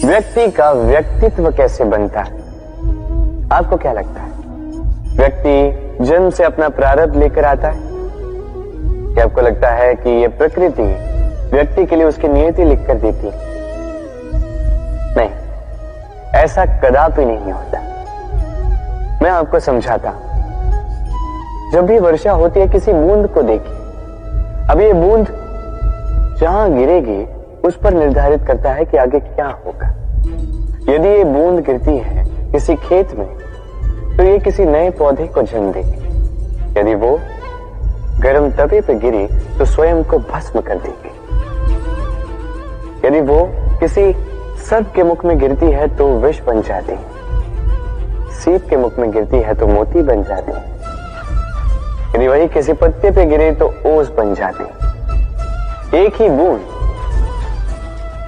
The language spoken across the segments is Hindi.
व्यक्ति का व्यक्तित्व कैसे बनता है? आपको क्या लगता है? व्यक्ति जन्म से अपना प्रारब्ध लेकर आता है? क्या आपको लगता है कि यह प्रकृति व्यक्ति के लिए उसकी नियति लिखकर देती है? नहीं, ऐसा कदापि नहीं होता। मैं आपको समझाता हूं। जब भी वर्षा होती है, किसी बूंद को देखिए। अब ये बूंद जहां गिरेगी उस पर निर्धारित करता है कि आगे क्या होगा। यदि ये बूंद गिरती है किसी खेत में, तो ये किसी नए पौधे को जन्म देगी। यदि वो गर्म तवे पे गिरी तो स्वयं को भस्म कर देगी। यदि वो किसी सर्प के मुख में गिरती है तो विष बन जाती है। सीप के मुख में गिरती है तो मोती बन जाती है। यदि वही किसी पत्ते पे गिरे तो ओस बन जाती है। एक ही बूंद,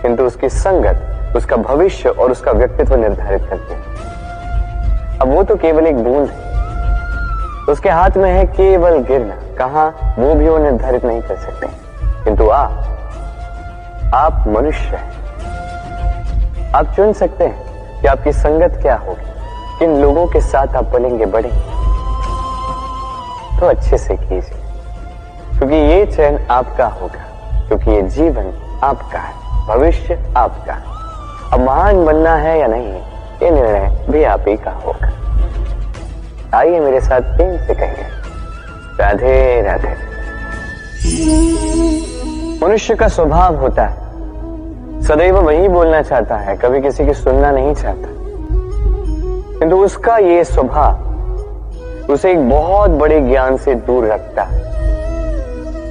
किंतु उसकी संगत उसका भविष्य और उसका व्यक्तित्व निर्धारित करती है। अब वो तो केवल एक बूंद है, उसके हाथ में है केवल गिरना। कहां वो भी वो निर्धारित नहीं कर सकते। किंतु आप मनुष्य हैं। आप चुन सकते हैं कि आपकी संगत क्या होगी, किन लोगों के साथ आप बनेंगे, बढ़ेंगे। तो अच्छे से कीजिए, क्योंकि ये चयन आपका होगा, क्योंकि ये जीवन आपका है, भविष्य आपका है। अब महान बनना है या नहीं, ये निर्णय भी आप ही का होगा। आइए मेरे साथ प्रेम से कहेंगे, राधे राधे। मनुष्य का स्वभाव होता है सदैव वही बोलना चाहता है, कभी किसी की सुनना नहीं चाहता। किंतु उसका ये स्वभाव उसे एक बहुत बड़े ज्ञान से दूर रखता है,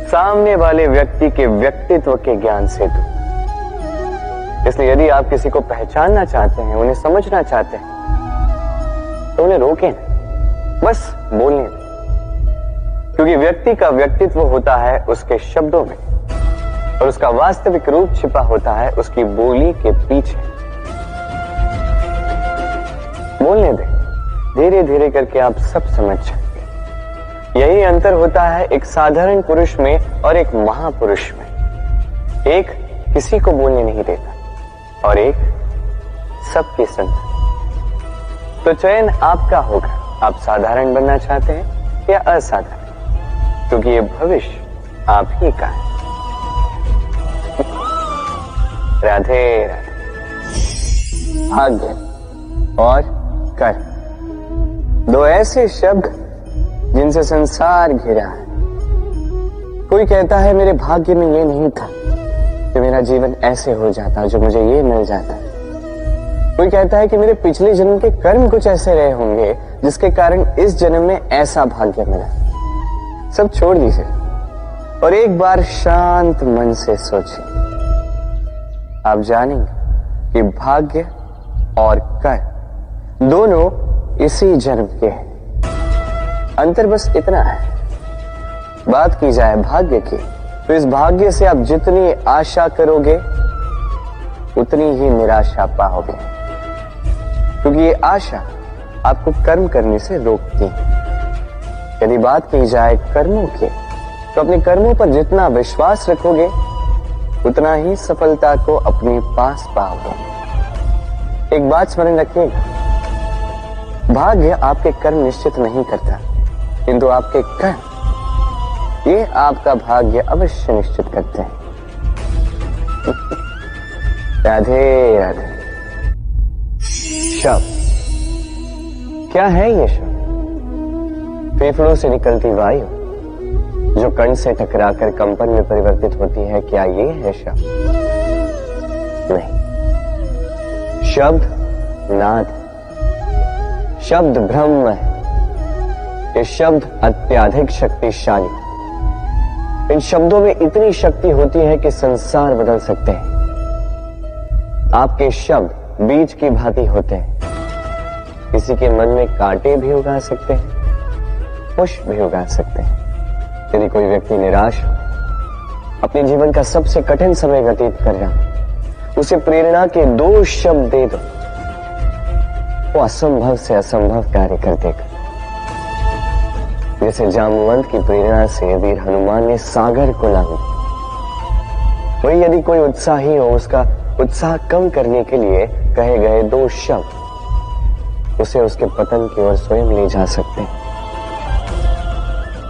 सामने वाले व्यक्ति के व्यक्तित्व के ज्ञान से दूर। इसलिए यदि आप किसी को पहचानना चाहते हैं, उन्हें समझना चाहते हैं, तो उन्हें रोकें, बस बोलने दें। क्योंकि व्यक्ति का व्यक्तित्व होता है उसके शब्दों में, और उसका वास्तविक रूप छिपा होता है उसकी बोली के पीछे। बोलने दें, धीरे धीरे करके आप सब समझ जाएंगे। यही अंतर होता है एक साधारण पुरुष में और एक महापुरुष में। एक किसी को बोलने नहीं देता और एक सबकी सुनता। तो चयन आपका होगा, आप साधारण बनना चाहते हैं या असाधारण, क्योंकि ये भविष्य आप ही का है। राधे राधे। भाग्य और कर्म, दो ऐसे शब्द जिनसे संसार घिरा है। कोई कहता है मेरे भाग्य में ये नहीं था कि मेरा जीवन ऐसे हो जाता जो मुझे ये मिल जाता। कोई कहता है कि मेरे पिछले जन्म के कर्म कुछ ऐसे रहे होंगे जिसके कारण इस जन्म में ऐसा भाग्य मिला। सब छोड़ दीजिए और एक बार शांत मन से सोचिए। आप जानेंगे कि भाग्य और कर्म दोनों इसी जन्म के हैं। अंतर बस इतना है। बात की जाए भाग्य की, तो इस भाग्य से आप जितनी आशा करोगे उतनी ही निराशा पाओगे, क्योंकि ये आशा आपको कर्म करने से रोकती है। यदि बात की जाए कर्मों की, तो अपने कर्मों पर जितना विश्वास रखोगे उतना ही सफलता को अपने पास पाओगे। एक बात स्मरण रखिएगा, भाग्य आपके कर्म निश्चित नहीं करता, किंतु आपके कर्म ये आपका भाग्य अवश्य निश्चित करते हैं। राधे राधे। शब्द क्या है? ये शब्द फेफड़ों से निकलती वायु जो कण से टकराकर कंपन में परिवर्तित होती है। क्या ये है शब्द? नहीं, शब्द नाद, शब्द ब्रह्म है। ये शब्द अत्यधिक शक्तिशाली। इन शब्दों में इतनी शक्ति होती है कि संसार बदल सकते हैं। आपके शब्द बीज की भांति होते हैं, किसी के मन में कांटे भी उगा सकते हैं, पुष्प भी उगा सकते हैं। यदि कोई व्यक्ति निराश हो, अपने जीवन का सबसे कठिन समय व्यतीत कर रहा हो, उसे प्रेरणा के 2 शब्द दे दो, वो असंभव से असंभव कार्य कर देगा। जैसे जामवंत की प्रेरणा से वीर हनुमान ने सागर को लांघा, वही यदि कोई उत्साही हो, उसका उत्साह कम करने के लिए कहे गए 2 शब्द उसे उसके पतन की ओर स्वयं ले जा सकते हैं।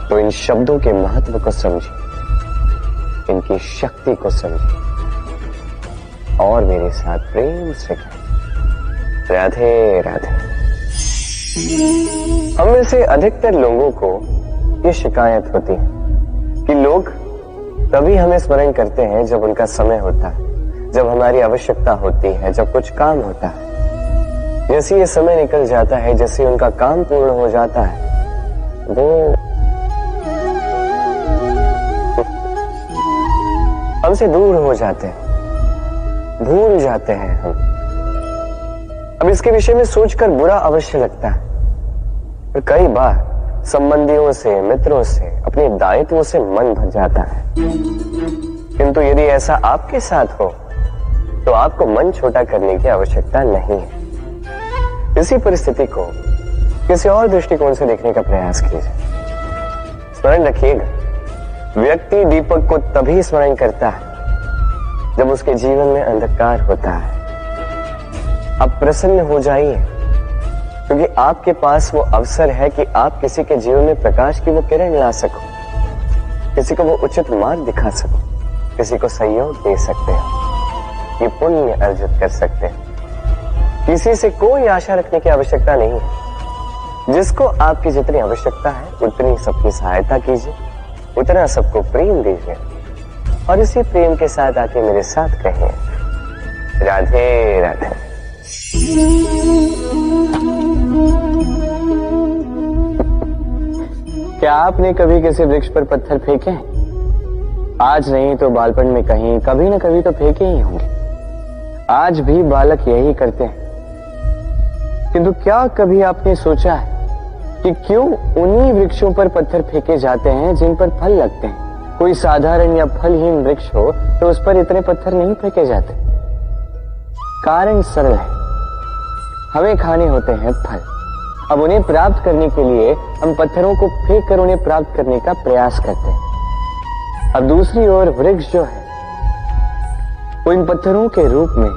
तो इन शब्दों के महत्व को समझिए, इनकी शक्ति को समझिए और मेरे साथ प्रेम से कहें राधे राधे। हम में से अधिकतर लोगों को ये शिकायत होती है कि लोग तभी हमें स्मरण करते हैं जब उनका समय होता है, जब हमारी आवश्यकता होती है, जब कुछ काम होता है। जैसे ये समय निकल जाता है, जैसे उनका काम पूर्ण हो जाता है, वो हमसे दूर हो जाते हैं, भूल जाते हैं हम। अब इसके विषय में सोचकर बुरा अवश्य लगता है। और कई बार संबंधियों से, मित्रों से, अपने दायित्वों से मन भर जाता है। किंतु यदि ऐसा आपके साथ हो तो आपको मन छोटा करने की आवश्यकता नहीं है। इसी परिस्थिति को किसी और दृष्टिकोण से देखने का प्रयास कीजिए। स्मरण रखिएगा, व्यक्ति दीपक को तभी स्मरण करता है जब उसके जीवन में अंधकार होता है। अब प्रसन्न हो जाइए, क्योंकि आपके पास वो अवसर है कि आप किसी के जीवन में प्रकाश की वो किरण ला सको, किसी को वो उचित मार्ग दिखा सको, किसी को सहयोग दे सकते हो, ये पुण्य अर्जित कर सकते हैं। किसी से कोई आशा रखने की आवश्यकता नहीं है। जिसको आपकी जितनी आवश्यकता है उतनी सबकी सहायता कीजिए, उतना सबको प्रेम दीजिए और इसी प्रेम के साथ आके मेरे साथ कहें राधे राधे। क्या आपने कभी किसी वृक्ष पर पत्थर फेंके हैं? आज नहीं तो बालपन में कहीं कभी न कभी तो फेंके ही होंगे। आज भी बालक यही करते हैं। किंतु क्या कभी आपने सोचा है कि क्यों उन्हीं वृक्षों पर पत्थर फेंके जाते हैं जिन पर फल लगते हैं? कोई साधारण या फलहीन वृक्ष हो तो उस पर इतने पत्थर नहीं फेंके जाते। कारण सरल है, हमें खाने होते हैं फल। अब उन्हें प्राप्त करने के लिए हम पत्थरों को फेंक कर उन्हें प्राप्त करने का प्रयास करते हैं। अब दूसरी ओर वृक्ष जो है वो इन पत्थरों के रूप में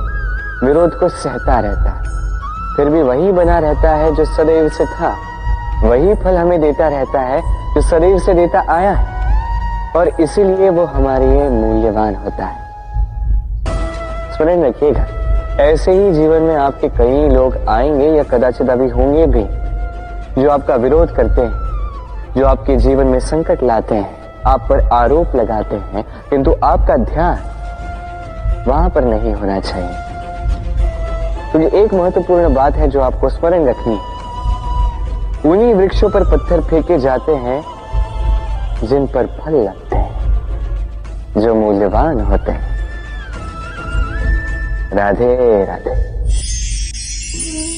विरोध को सहता रहता है, फिर भी वही बना रहता है जो सदैव से था, वही फल हमें देता रहता है जो सदैव से देता आया है, और इसीलिए वो हमारे लिए मूल्यवान होता है। स्मरण रखिएगा, ऐसे ही जीवन में आपके कई लोग आएंगे या कदाचित अभी होंगे भी जो आपका विरोध करते हैं, जो आपके जीवन में संकट लाते हैं, आप पर आरोप लगाते हैं, किंतु आपका ध्यान वहां पर नहीं होना चाहिए। क्योंकि एक महत्वपूर्ण बात है जो आपको स्मरण रखनी है, उन्हीं वृक्षों पर पत्थर फेंके जाते हैं जिन पर फल लगते हैं, जो मूल्यवान होते हैं। राधे राधे।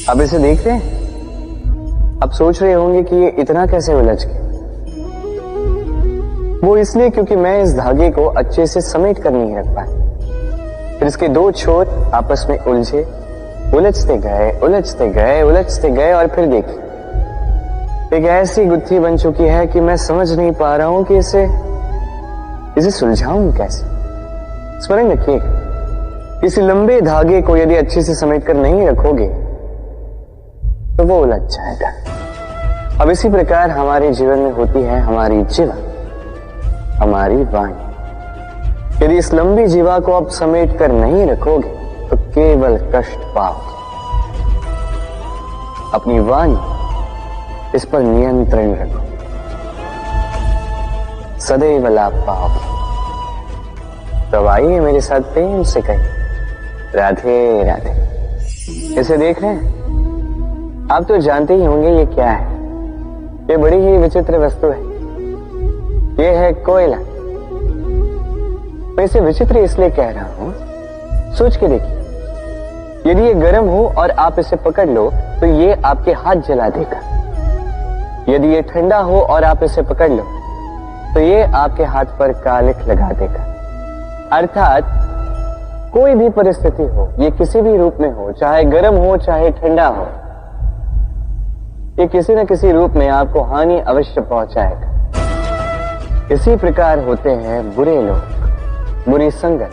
अब इसे देख रहे हैं? अब सोच रहे होंगे कि ये इतना कैसे उलझ गया। वो इसलिए क्योंकि मैं इस धागे को अच्छे से समेट कर नहीं रख पाया। फिर इसके 2 छोर आपस में उलझे, उलझते गए, उलझते गए, उलझते गए, और फिर देखिए एक ऐसी गुत्थी बन चुकी है कि मैं समझ नहीं पा रहा हूं कि इसे सुलझाऊं कैसे। स्मरण रखिएगा, किसी लंबे धागे को यदि अच्छे से समेट कर नहीं रखोगे तो वो उलझ जाएगा। अब इसी प्रकार हमारे जीवन में होती है हमारी जीवा, हमारी वाणी। यदि इस लंबी जीवा को आप समेट कर नहीं रखोगे तो केवल कष्ट पाओगे। अपनी वाणी, इस पर नियंत्रण रखो, सदैव लाभ पाओगे। तो आइए मेरे साथ प्रेम से कहिए राधे राधे। इसे देख रहे हैं? आप तो जानते ही होंगे ये क्या है। ये बड़ी ही विचित्र वस्तु है। ये है कोयला। मैं इसे विचित्र इसलिए कह रहा हूं, सोच के देखिए, यदि ये गर्म हो और आप इसे पकड़ लो तो ये आपके हाथ जला देगा। यदि ये ठंडा हो और आप इसे पकड़ लो तो ये आपके हाथ पर कालिख लगा देगा। अर्थात कोई भी परिस्थिति हो, ये किसी भी रूप में हो, चाहे गर्म हो चाहे ठंडा हो, ये किसी न किसी रूप में आपको हानि अवश्य पहुंचाएगा। इसी प्रकार होते हैं बुरे लोग, बुरी संगत,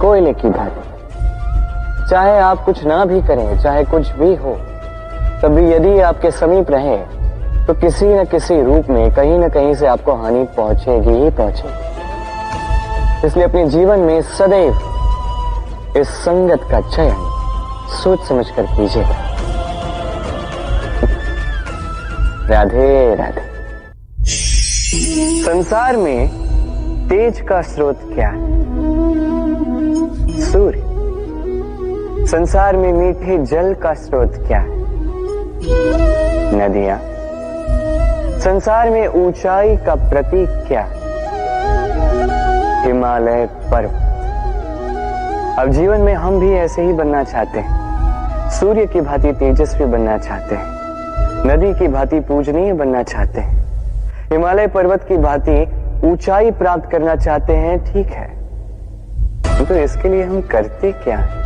कोयले की भांति। चाहे आप कुछ ना भी करें, चाहे कुछ भी हो, तभी यदि आपके समीप रहे तो किसी न किसी रूप में कहीं न कहीं से आपको हानि पहुंचेगी ही पहुंचेगी। इसलिए अपने जीवन में सदैव इस संगत का चयन सोच समझकर कीजिएगा। राधे राधे। संसार में तेज का स्रोत क्या है? सूर्य। संसार में मीठे जल का स्रोत क्या है? नदियां। संसार में ऊंचाई का प्रतीक क्या है? हिमालय पर्वत। अब जीवन में हम भी ऐसे ही बनना चाहते हैं। सूर्य की भांति तेजस्वी बनना चाहते हैं, नदी की भांति पूजनीय बनना चाहते हैं, हिमालय पर्वत की भांति ऊंचाई प्राप्त करना चाहते हैं। ठीक है, तो इसके लिए हम करते क्या हैं?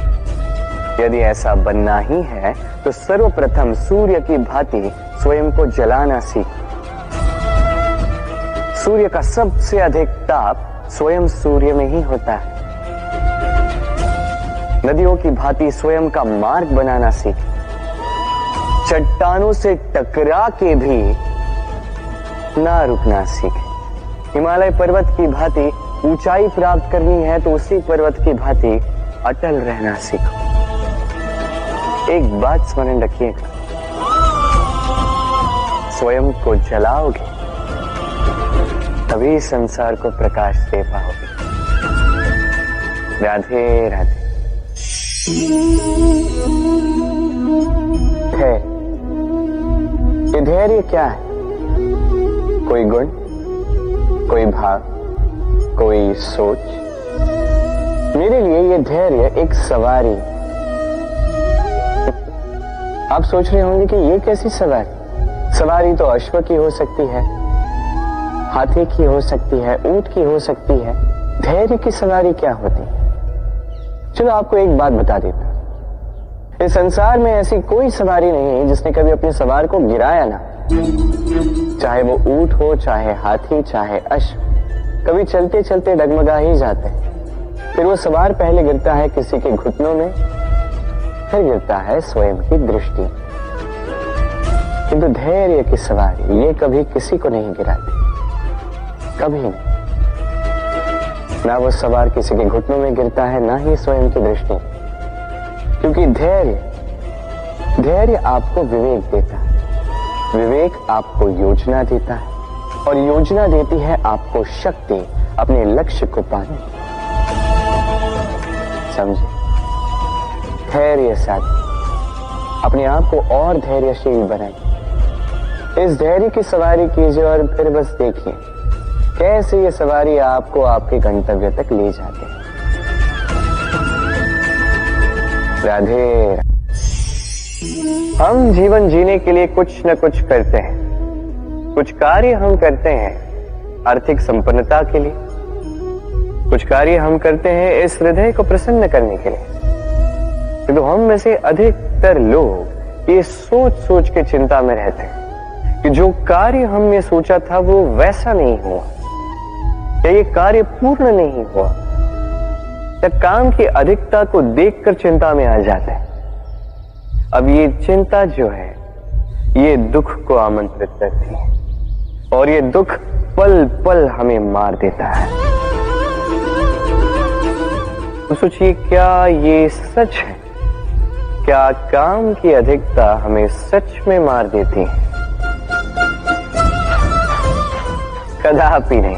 यदि ऐसा बनना ही है तो सर्वप्रथम सूर्य की भांति स्वयं को जलाना सीखो। सूर्य का सबसे अधिक ताप स्वयं सूर्य में ही होता है। नदियों की भांति स्वयं का मार्ग बनाना सीखें। चट्टानों से टकरा के भी ना रुकना सीखें। हिमालय पर्वत की भांति ऊंचाई प्राप्त करनी है तो उसी पर्वत की भांति अटल रहना सीखो। एक बात स्मरण रखिएगा, स्वयं को जलाओगे तभी संसार को प्रकाश दे पाओगे। राधे राधे। ये धैर्य क्या है? कोई गुण, कोई भाव, कोई सोच? मेरे लिए ये धैर्य एक सवारी। आप सोच रहे होंगे कि ये कैसी सवारी? सवारी तो अश्व की हो सकती है, हाथी की हो सकती है, ऊंट की हो सकती है। धैर्य की सवारी क्या होती है? चलो आपको एक बात बता देता हूं। इस संसार में ऐसी कोई सवारी नहीं है जिसने कभी अपने सवार को गिराया ना। चाहे वो ऊंट हो, चाहे हाथी, चाहे अश्व, कभी चलते चलते डगमगा ही जाते हैं। फिर वो सवार पहले गिरता है किसी के घुटनों में, फिर गिरता है स्वयं की दृष्टि। किंतु धैर्य की सवारी ये कभी किसी को नहीं गिराती, कभी नहीं। ना वो सवार किसी के घुटनों में गिरता है, ना ही स्वयं की दृष्टि। क्योंकि धैर्य आपको विवेक देता है, विवेक आपको योजना देता है, और योजना देती है आपको शक्ति अपने लक्ष्य को पाने। समझे? धैर्य साथ अपने आप को और धैर्यशील बनाइए। इस धैर्य की सवारी कीजिए और फिर बस देखिए कैसे ये सवारी आपको आपके गंतव्य तक ले जाती है। राधे। हम जीवन जीने के लिए कुछ न कुछ करते हैं। कुछ कार्य हम करते हैं आर्थिक संपन्नता के लिए, कुछ कार्य हम करते हैं इस हृदय को प्रसन्न करने के लिए। तो हम में से अधिकतर लोग ये सोच सोच के चिंता में रहते हैं कि जो कार्य हमने सोचा था वो वैसा नहीं हुआ, या ये कार्य पूर्ण नहीं हुआ, या काम की अधिकता को देखकर चिंता में आ जाते हैं। अब ये चिंता जो है ये दुख को आमंत्रित करती है, और ये दुख पल पल हमें मार देता है। तो सोचिए, क्या ये सच है? क्या काम की अधिकता हमें सच में मार देती है? कदापि नहीं।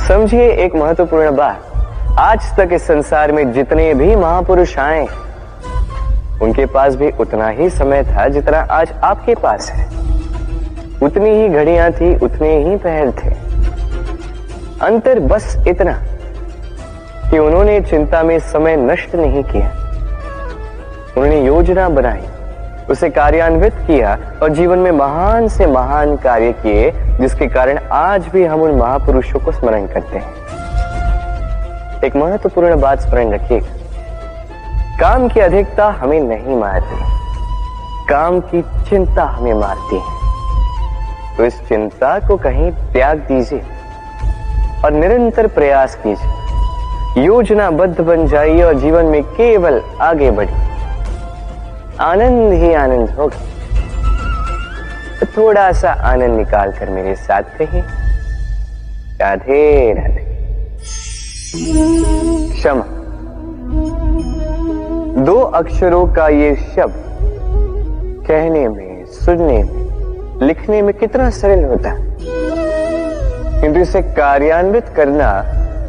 समझिए एक महत्वपूर्ण बात, आज तक इस संसार में जितने भी महापुरुष आए उनके पास भी उतना ही समय था जितना आज आपके पास है। उतनी ही घड़ियां थी, उतने ही पहर थे। अंतर बस इतना कि उन्होंने चिंता में समय नष्ट नहीं किया, उन्होंने योजना बनाई, उसे कार्यान्वित किया और जीवन में महान से महान कार्य किए, जिसके कारण आज भी हम उन महापुरुषों को स्मरण करते हैं। एक महत्वपूर्ण बात स्मरण रखिएगा, काम की अधिकता हमें नहीं मारती, काम की चिंता हमें मारती है। तो इस चिंता को कहीं त्याग दीजिए और निरंतर प्रयास कीजिए योजनाबद्ध बन जाइए और जीवन में केवल आगे बढ़िए। आनंद ही आनंद होगा। तो थोड़ा सा आनंद निकाल कर मेरे साथ रहिए। राधे राधे। क्षमा, 2 अक्षरों का ये शब्द कहने में, सुनने में, लिखने में कितना सरल होता है, किंतु इसे कार्यान्वित करना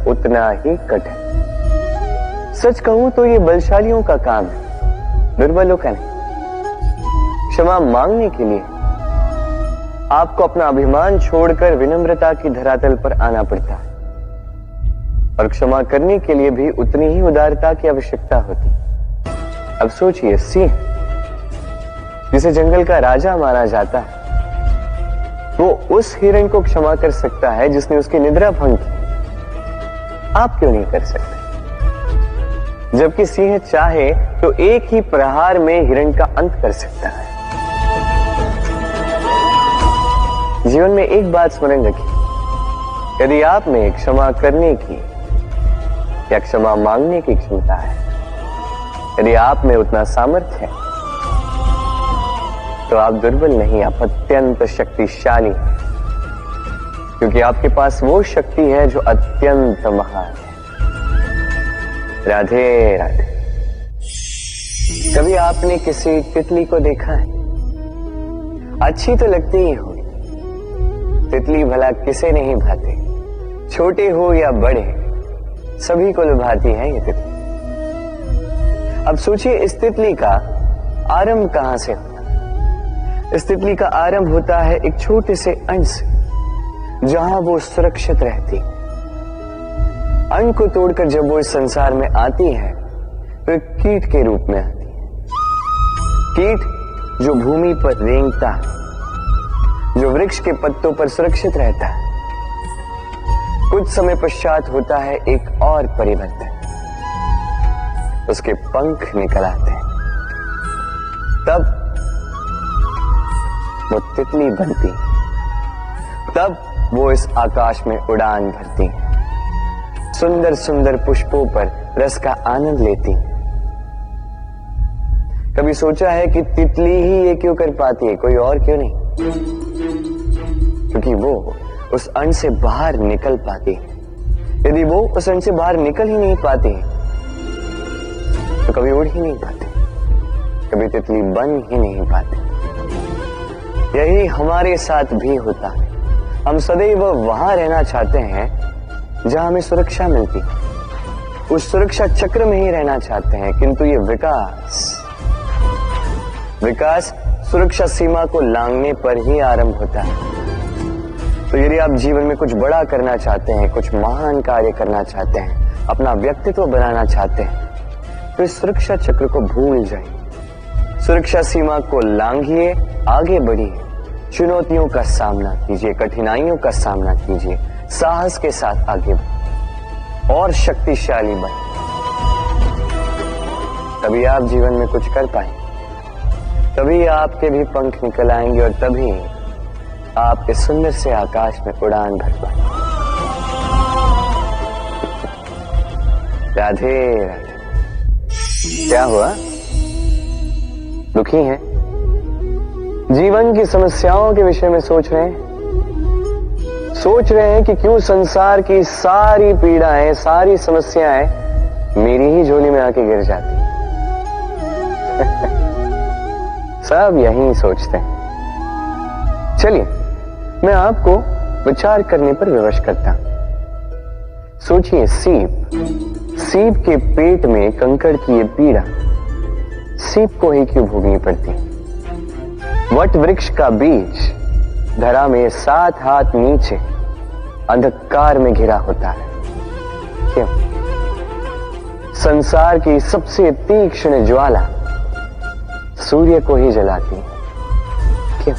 उतना ही कठिन। सच कहूं तो ये बलशालियों का काम है, दुर्बलों का नहीं। क्षमा मांगने के लिए आपको अपना अभिमान छोड़कर विनम्रता की धरातल पर आना पड़ता है, और क्षमा करने के लिए भी उतनी ही उदारता की आवश्यकता होती। अब सोचिए, सिंह जिसे जंगल का राजा माना जाता है, वो उस हिरण को क्षमा कर सकता है जिसने उसकी निद्रा भंग की। आप क्यों नहीं कर सकते? जबकि सिंह चाहे तो एक ही प्रहार में हिरण का अंत कर सकता है। जीवन में एक बात स्मरण रखिए, यदि आप में क्षमा करने की या क्षमा मांगने की क्षमता है, यदि आप में उतना सामर्थ्य है, तो आप दुर्बल नहीं, आप अत्यंत शक्तिशाली हैं, क्योंकि आपके पास वो शक्ति है जो अत्यंत महान है। राधे राधे। कभी आपने किसी तितली को देखा है? अच्छी तो लगती ही होगी। तितली भला किसे नहीं भाती, छोटे हो या बड़े, सभी को लुभाती है ये तितली। अब सोचिए, इस तितली का आरंभ कहां से होता है? इस तितली का आरंभ होता है एक छोटे से अंड से, जहां वो सुरक्षित रहती। अंड को तोड़कर जब वो इस संसार में आती है तो एक कीट के रूप में आती है। कीट जो भूमि पर रेंगता है, जो वृक्ष के पत्तों पर सुरक्षित रहता है। कुछ समय पश्चात होता है एक और परिवर्तन, उसके पंख निकल आते हैं। तब वो तितली बनती, तब वो इस आकाश में उड़ान भरती, सुंदर सुंदर पुष्पों पर रस का आनंद लेती। कभी सोचा है कि तितली ही ये क्यों कर पाती है, कोई और क्यों नहीं? क्योंकि वो उस अंड से बाहर निकल पाती है। यदि वो उस अंड से बाहर निकल ही नहीं पाती तो कभी उड़ ही नहीं पाती, कभी तितली बन ही नहीं पाती। यही हमारे साथ भी होता है। हम सदैव वहां रहना चाहते हैं जहां हमें सुरक्षा मिलती, उस सुरक्षा चक्र में ही रहना चाहते हैं, किंतु ये विकास सुरक्षा सीमा को लांघने पर ही आरंभ होता है। तो यदि आप जीवन में कुछ बड़ा करना चाहते हैं, कुछ महान कार्य करना चाहते हैं, अपना व्यक्तित्व बनाना चाहते हैं, तो इस सुरक्षा चक्र को भूल जाइए। सुरक्षा सीमा को लांघिए, आगे बढ़िए, चुनौतियों का सामना कीजिए, कठिनाइयों का सामना कीजिए, साहस के साथ आगे बढ़िए और शक्तिशाली बनिए। तभी आप जीवन में कुछ कर पाएंगे, तभी आपके भी पंख निकल आएंगे और तभी आप इस सुंदर से आकाश में उड़ान भर पाएंगे। राधे राधे। क्या हुआ? दुखी हैं? जीवन की समस्याओं के विषय में सोच रहे हैं? सोच रहे हैं कि क्यों संसार की सारी पीड़ाएं, सारी समस्याएं मेरी ही झोली में आके गिर जाती हैं। सब यही सोचते हैं। चलिए, मैं आपको विचार करने पर विवश करता हूं। सोचिए, सीप के पेट में कंकड़ की ये पीड़ा सीप को ही क्यों भोगनी पड़ती? वट वृक्ष का बीज धरा में 7 हाथ नीचे अंधकार में घिरा होता है, क्यों? संसार की सबसे तीक्ष्ण ज्वाला सूर्य को ही जलाती है, क्यों?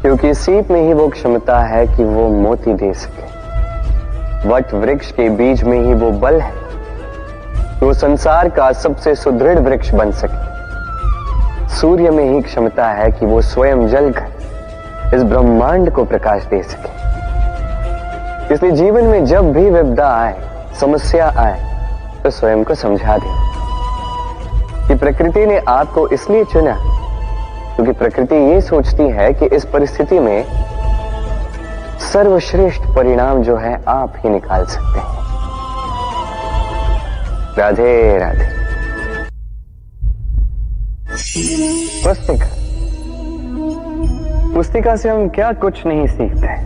क्योंकि सीप में ही वो क्षमता है कि वो मोती दे सके। वट वृक्ष के बीज में ही वो बल है कि वो संसार का सबसे सुदृढ़ वृक्ष बन सके। सूर्य में ही क्षमता है कि वो स्वयं जलकर इस ब्रह्मांड को प्रकाश दे सके। इसलिए जीवन में जब भी विपदा आए, समस्या आए तो स्वयं को समझा दें कि प्रकृति ने आपको इसलिए चुना क्योंकि प्रकृति ये सोचती है कि इस परिस्थिति में सर्वश्रेष्ठ परिणाम जो है आप ही निकाल सकते हैं। राधे राधे। पुस्तिका, पुस्तिका से हम क्या कुछ नहीं सीखते।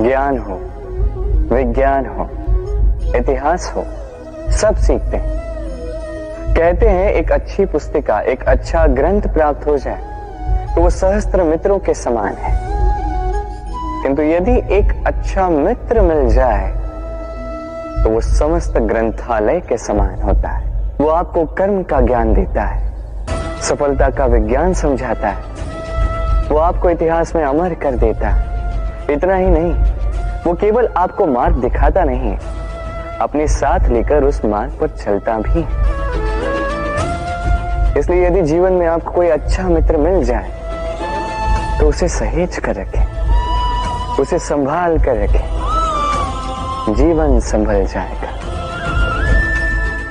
ज्ञान हो, विज्ञान हो, इतिहास हो, सब सीखते हैं। कहते हैं एक अच्छी पुस्तिका, एक अच्छा ग्रंथ प्राप्त हो जाए तो वो सहस्त्र मित्रों के समान है, किंतु यदि एक अच्छा मित्र मिल जाए तो वो समस्त ग्रंथालय के समान होता है। वो आपको कर्म का ज्ञान देता है, सफलता का विज्ञान समझाता है, वो आपको इतिहास में अमर कर देता है। इतना ही नहीं, वो केवल आपको मार्ग दिखाता नहीं, अपने साथ लेकर उस मार्ग पर चलता भी है। इसलिए यदि जीवन में आपको कोई अच्छा मित्र मिल जाए तो उसे सहेज कर रखें, उसे संभाल कर रखें, जीवन संभल जाएगा।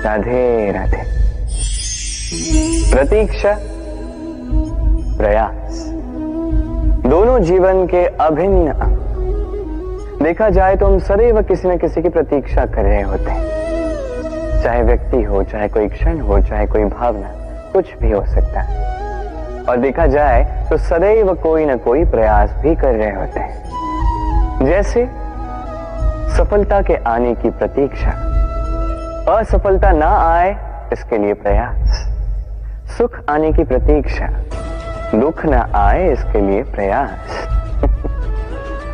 राधे राधे। प्रतीक्षा, प्रयास, दोनों जीवन के अभिन्न अंग। देखा जाए तो हम सदैव किसी न किसी की प्रतीक्षा कर रहे होते हैं, चाहे व्यक्ति हो, चाहे कोई क्षण हो, चाहे कोई भावना, कुछ भी हो सकता है। और देखा जाए तो सदैव कोई न कोई प्रयास भी कर रहे होते हैं, जैसे सफलता के आने की प्रतीक्षा, असफलता ना आए इसके लिए प्रयास, सुख आने की प्रतीक्षा, दुख ना आए इसके लिए प्रयास।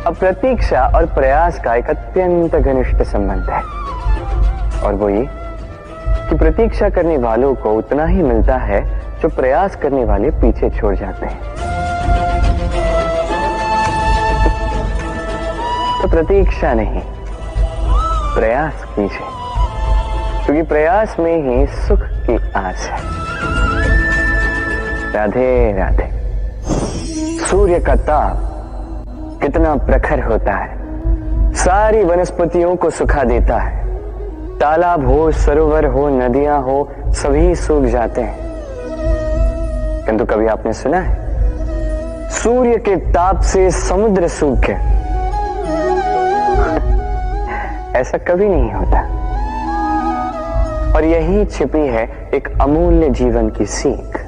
अब प्रतीक्षा और प्रयास का एक अत्यंत घनिष्ठ संबंध है, और वो ये कि प्रतीक्षा करने वालों को उतना ही मिलता है जो प्रयास करने वाले पीछे छोड़ जाते हैं। तो प्रतीक्षा नहीं, प्रयास कीजिए, क्योंकि प्रयास में ही सुख की आस है। राधे राधे। सूर्य का ताप कितना प्रखर होता है, सारी वनस्पतियों को सुखा देता है। तालाब हो, सरोवर हो, नदियां हो, सभी सूख जाते हैं। किंतु कभी आपने सुना है सूर्य के ताप से समुद्र सूख गया? ऐसा कभी नहीं होता। और यही छिपी है एक अमूल्य जीवन की सीख।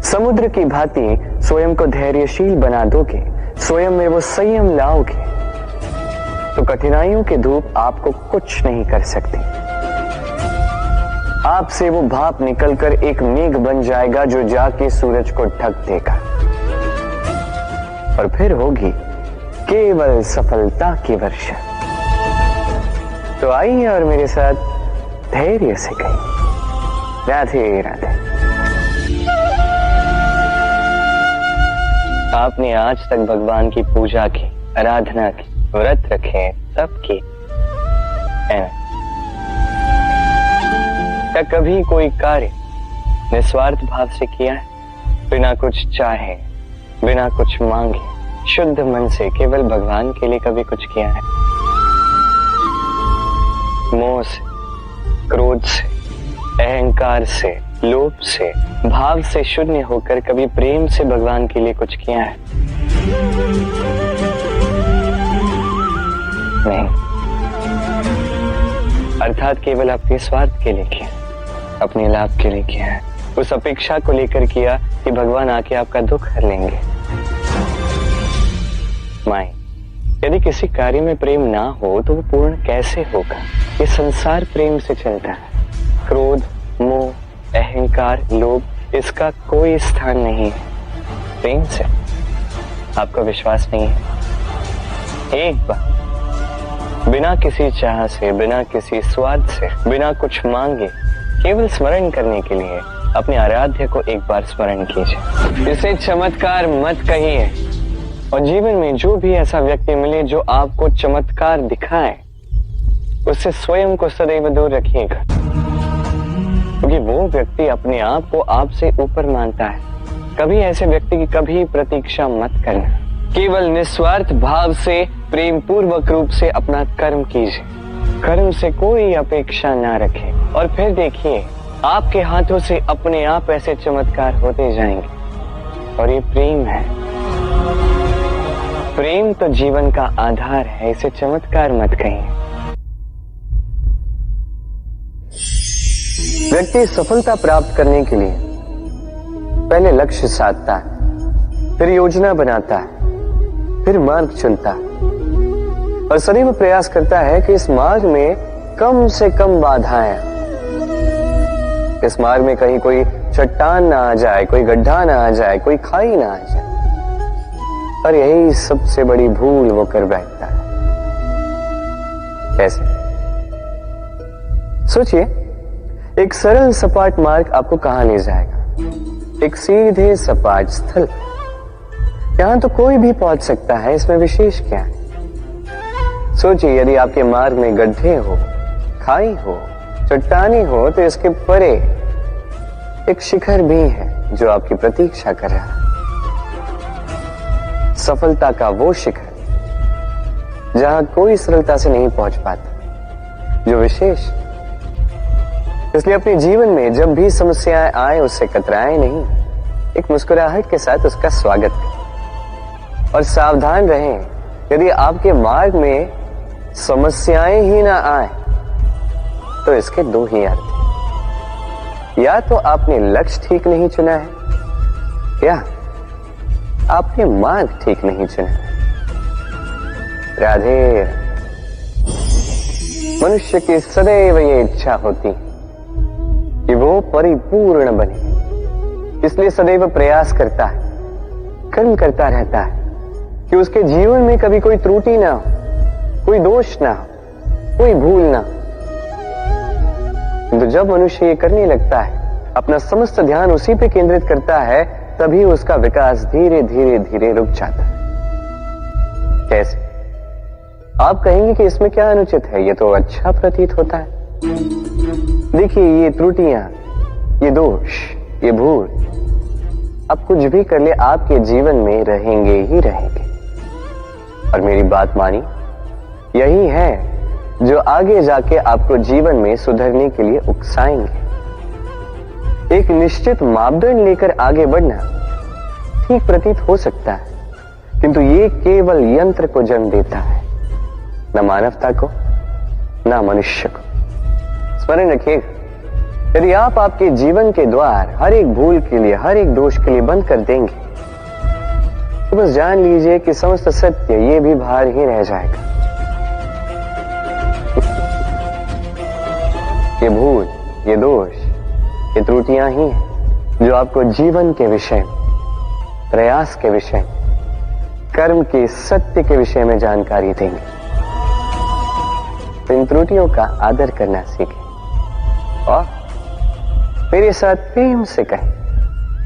समुद्र की भांति स्वयं को धैर्यशील बना दोगे, स्वयं में वो संयम लाओगे, तो कठिनाइयों की धूप आपको कुछ नहीं कर सकती। आपसे वो भाप निकलकर एक मेघ बन जाएगा जो जाके सूरज को ढक देगा, और फिर होगी केवल सफलता की वर्षा। तो आइए और मेरे साथ धैर्य से कहिए राधे राधे। आपने आज तक भगवान की पूजा की, आराधना की, व्रत रखे, सब की, क्या कभी कोई कार्य निस्वार्थ भाव से किया है? बिना कुछ चाहे, बिना कुछ मांगे, शुद्ध मन से केवल भगवान के लिए कभी कुछ किया है? मोह से, क्रोध से, अहंकार से, लोभ से, भाव से शून्य होकर कभी प्रेम से भगवान के लिए कुछ किया है? नहीं। अर्थात केवल अपने स्वार्थ के लिए किया, अपने लाभ के लिए किया है, उस अपेक्षा को लेकर किया कि भगवान आके आपका दुख हर लेंगे। माई, यदि किसी कार्य में प्रेम ना हो तो वो पूर्ण कैसे होगा? ये संसार प्रेम से चलता है। क्रोध, मोह, अहंकार, लोभ, इसका कोई स्थान नहीं है प्रेम से। आपका विश्वास नहीं है? एक बार बिना किसी चाह से, बिना किसी स्वार्थ से, बिना कुछ मांगे, केवल स्मरण करने के लिए अपने आराध्य को एक बार स्मरण कीजिए। इसे चमत्कार मत कहिए, और जीवन में जो भी ऐसा व्यक्ति मिले जो आपको चमत्कार दिखाए, उससे स्वयं को सदैव दूर रखिएगा, क्योंकि वो व्यक्ति अपने आप को आपसे ऊपर मानता है। कभी ऐसे व्यक्ति की कभी प्रतीक्षा मत करना। केवल निस्वार्थ भाव से प्रेम पूर्वक रूप से अपना कर्म कीजिए, कर्म से कोई अपेक्षा ना रखें, और फिर देखिए आपके हाथों से अपने आप ऐसे चमत्कार होते जाएंगे। और ये प्रेम है, प्रेम तो जीवन का आधार है, इसे चमत्कार मत कहिए। व्यक्ति सफलता प्राप्त करने के लिए पहले लक्ष्य साधता है, फिर योजना बनाता है, फिर मार्ग चुनता है और सदैव प्रयास करता है कि इस मार्ग में कम से कम बाधाएं, इस मार्ग में कहीं कोई चट्टान ना आ जाए, कोई गड्ढा ना आ जाए, कोई खाई ना आ जाए। और यही सबसे बड़ी भूल वो कर बैठता है। कैसे? सोचिए, एक सरल सपाट मार्ग आपको कहां ले जाएगा? एक सीधे सपाट स्थल। यहां तो कोई भी पहुंच सकता है, इसमें विशेष क्या है? सोचिए, यदि आपके मार्ग में गड्ढे हो, खाई हो, चट्टानी हो, तो इसके परे एक शिखर भी है जो आपकी प्रतीक्षा कर रहा है। सफलता का वो शिखर जहां कोई सरलता से नहीं पहुंच पाता, जो विशेष। इसलिए अपने जीवन में जब भी समस्याएं आए उससे कतराएं नहीं, एक मुस्कुराहट के साथ उसका स्वागत करें। और सावधान रहें, यदि आपके मार्ग में समस्याएं ही ना आए तो इसके दो ही अर्थ हैं। या तो आपने लक्ष्य ठीक नहीं चुना है, या आपने मार्ग ठीक नहीं चुना है। राधे। मनुष्य की सदैव ये इच्छा होती है कि वो परिपूर्ण बने, इसलिए सदैव प्रयास करता है, कर्म करता रहता है कि उसके जीवन में कभी कोई त्रुटि ना हो, कोई दोष ना हो, कोई भूल ना हो। तो जब मनुष्य ये करने लगता है, अपना समस्त ध्यान उसी पे केंद्रित करता है, तभी उसका विकास धीरे धीरे धीरे रुक जाता है। कैसे? आप कहेंगे कि इसमें क्या अनुचित है, ये तो अच्छा प्रतीत होता है। देखिए, ये त्रुटियां, ये दोष, ये भूल, अब कुछ भी कर ले आपके जीवन में रहेंगे ही रहेंगे। और मेरी बात मानी, यही है जो आगे जाके आपको जीवन में सुधरने के लिए उकसाएंगे। एक निश्चित मापदंड लेकर आगे बढ़ना ठीक प्रतीत हो सकता है, किंतु ये केवल यंत्र को जन्म देता है, न मानवता को, न मनुष्य को। स्मरण रखिएगा, यदि आप आपके जीवन के द्वार हर एक भूल के लिए, हर एक दोष के लिए बंद कर देंगे, तो बस जान लीजिए कि समस्त सत्य ये भी बाहर ही रह जाएगा। ये भूल, ये दोष, ये त्रुटियां ही हैं जो आपको जीवन के विषय, प्रयास के विषय, कर्म के सत्य के विषय में जानकारी देंगे। तो इन त्रुटियों का आदर करना सीखें और मेरे साथ प्रेम से कहें,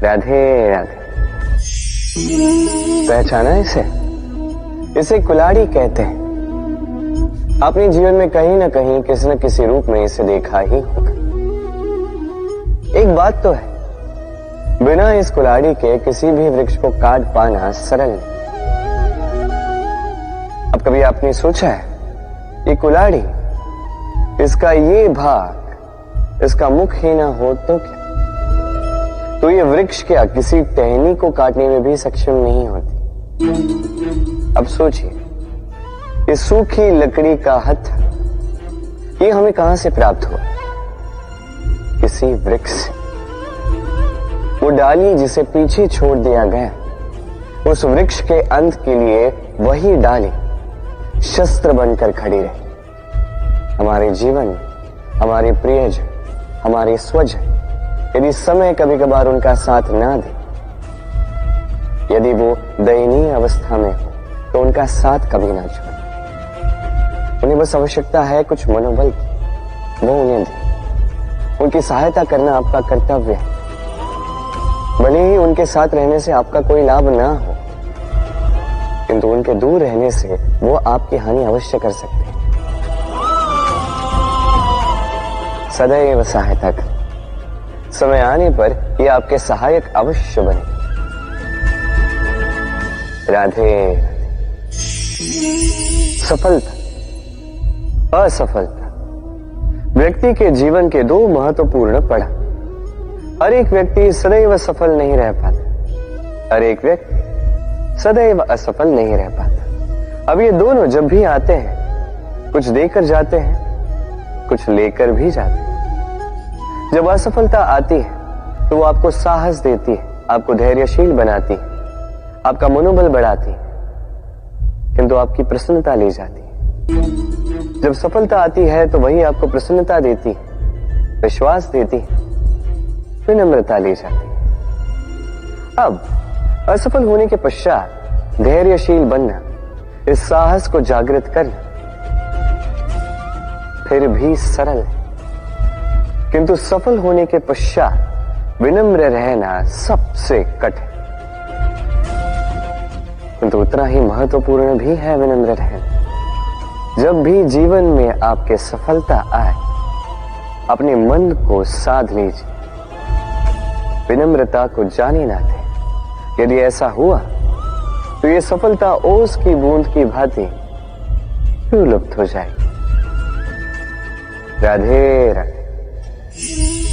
राधे राधे। पहचाना इसे? इसे कुल्हाड़ी कहते हैं। आपने जीवन में कहीं ना कहीं किसी न किसी रूप में इसे देखा ही होगा। एक बात तो है, बिना इस कुल्हाड़ी के किसी भी वृक्ष को काट पाना सरल नहीं। अब कभी आपने सोचा है, ये कुल्हाड़ी, इसका ये भाग, इसका मुख ही ना हो तो क्या? तो ये वृक्ष क्या किसी टहनी को काटने में भी सक्षम नहीं होती? अब सोचिए, ये सूखी लकड़ी का हत्था, ये हमें कहां से प्राप्त हुआ? किसी वृक्ष से। वो डाली जिसे पीछे छोड़ दिया गया, उस वृक्ष के अंत के लिए वही डाली शस्त्र बनकर खड़ी रही। हमारे जीवन में हमारे प्रियजन, हमारे स्वजन, यदि समय कभी कभार उनका साथ ना दे, यदि वो दयनीय अवस्था में हो, तो उनका साथ कभी ना छोड़े। उन्हें बस आवश्यकता है कुछ मनोबल की, वो उन्हें दे। उनकी सहायता करना आपका कर्तव्य है, भले ही उनके साथ रहने से आपका कोई लाभ ना हो, किंतु उनके दूर रहने से वो आपकी हानि अवश्य कर सकते हैं। सदैव सहायता करें, समय आने पर ये आपके सहायक अवश्य बने। राधे। सफलता, असफलता व्यक्ति के जीवन के दो महत्वपूर्ण पड़ाव। हर एक व्यक्ति सदैव सफल नहीं रह पाता, हर एक व्यक्ति सदैव असफल नहीं रह पाता। अब ये दोनों जब भी आते हैं, कुछ देकर जाते हैं, कुछ लेकर भी जाते हैं। जब असफलता आती है तो वो आपको साहस देती है, आपको धैर्यशील बनाती है, आपका मनोबल बढ़ाती है, किंतु आपकी प्रसन्नता ले जाती है। जब सफलता आती है तो वही आपको प्रसन्नता देती है, विश्वास देती है, विनम्रता ले जाती है। अब असफल होने के पश्चात धैर्यशील बनना, इस साहस को जागृत करना फिर भी सरल है, किंतु सफल होने के पश्चात विनम्र रहना सबसे कठिन, किंतु उतना ही महत्वपूर्ण भी है विनम्र रहना। जब भी जीवन में आपके सफलता आए, अपने मन को साध लीजिए, विनम्रता को जाने ना दें। यदि ऐसा हुआ तो ये सफलता ओस की बूंद की भांति क्यों लुप्त हो जाएगी। राधे राधे।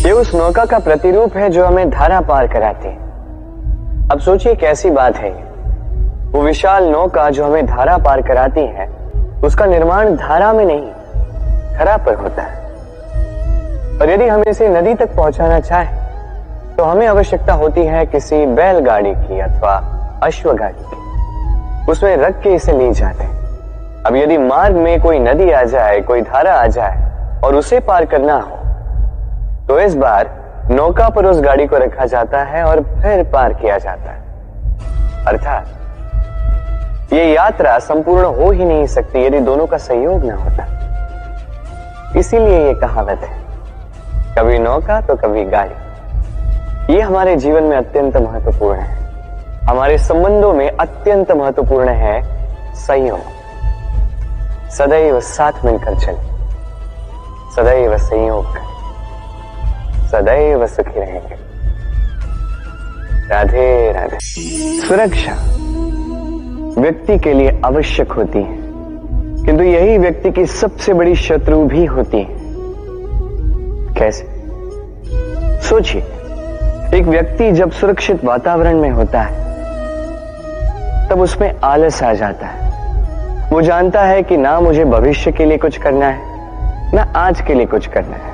ये उस नौका का प्रतिरूप है जो हमें धारा पार कराती है। अब सोचिए कैसी बात है ये। वो विशाल नौका जो हमें धारा पार कराती है, उसका निर्माण धारा में नहीं, खरा पर होता है। और यदि हम इसे नदी तक पहुंचाना चाहें तो हमें आवश्यकता होती है किसी बैलगाड़ी की अथवा अश्वगाड़ी की। उसमें रख के इसे ले जाते हैं। अब यदि मार्ग में कोई नदी आ जाए, कोई धारा आ जाए और उसे पार करना हो तो इस बार नौका पर उस गाड़ी को रखा जाता है और फिर पार किया जाता है। अर्थात ये यात्रा संपूर्ण हो ही नहीं सकती यदि दोनों का सहयोग ना होता। इसीलिए ये कहावत है, कभी नौका तो कभी गाड़ी। ये हमारे जीवन में अत्यंत महत्वपूर्ण है, हमारे संबंधों में अत्यंत महत्वपूर्ण है संयोग। सदैव साथ मिलकर चले, सदैव संयोग करें, सदैव सुखी रहेंगे। राधे राधे। सुरक्षा व्यक्ति के लिए आवश्यक होती है, किंतु यही व्यक्ति की सबसे बड़ी शत्रु भी होती है। कैसे? सोचिए, एक व्यक्ति जब सुरक्षित वातावरण में होता है तब उसमें आलस आ जाता है। वो जानता है कि ना मुझे भविष्य के लिए कुछ करना है, ना आज के लिए कुछ करना है,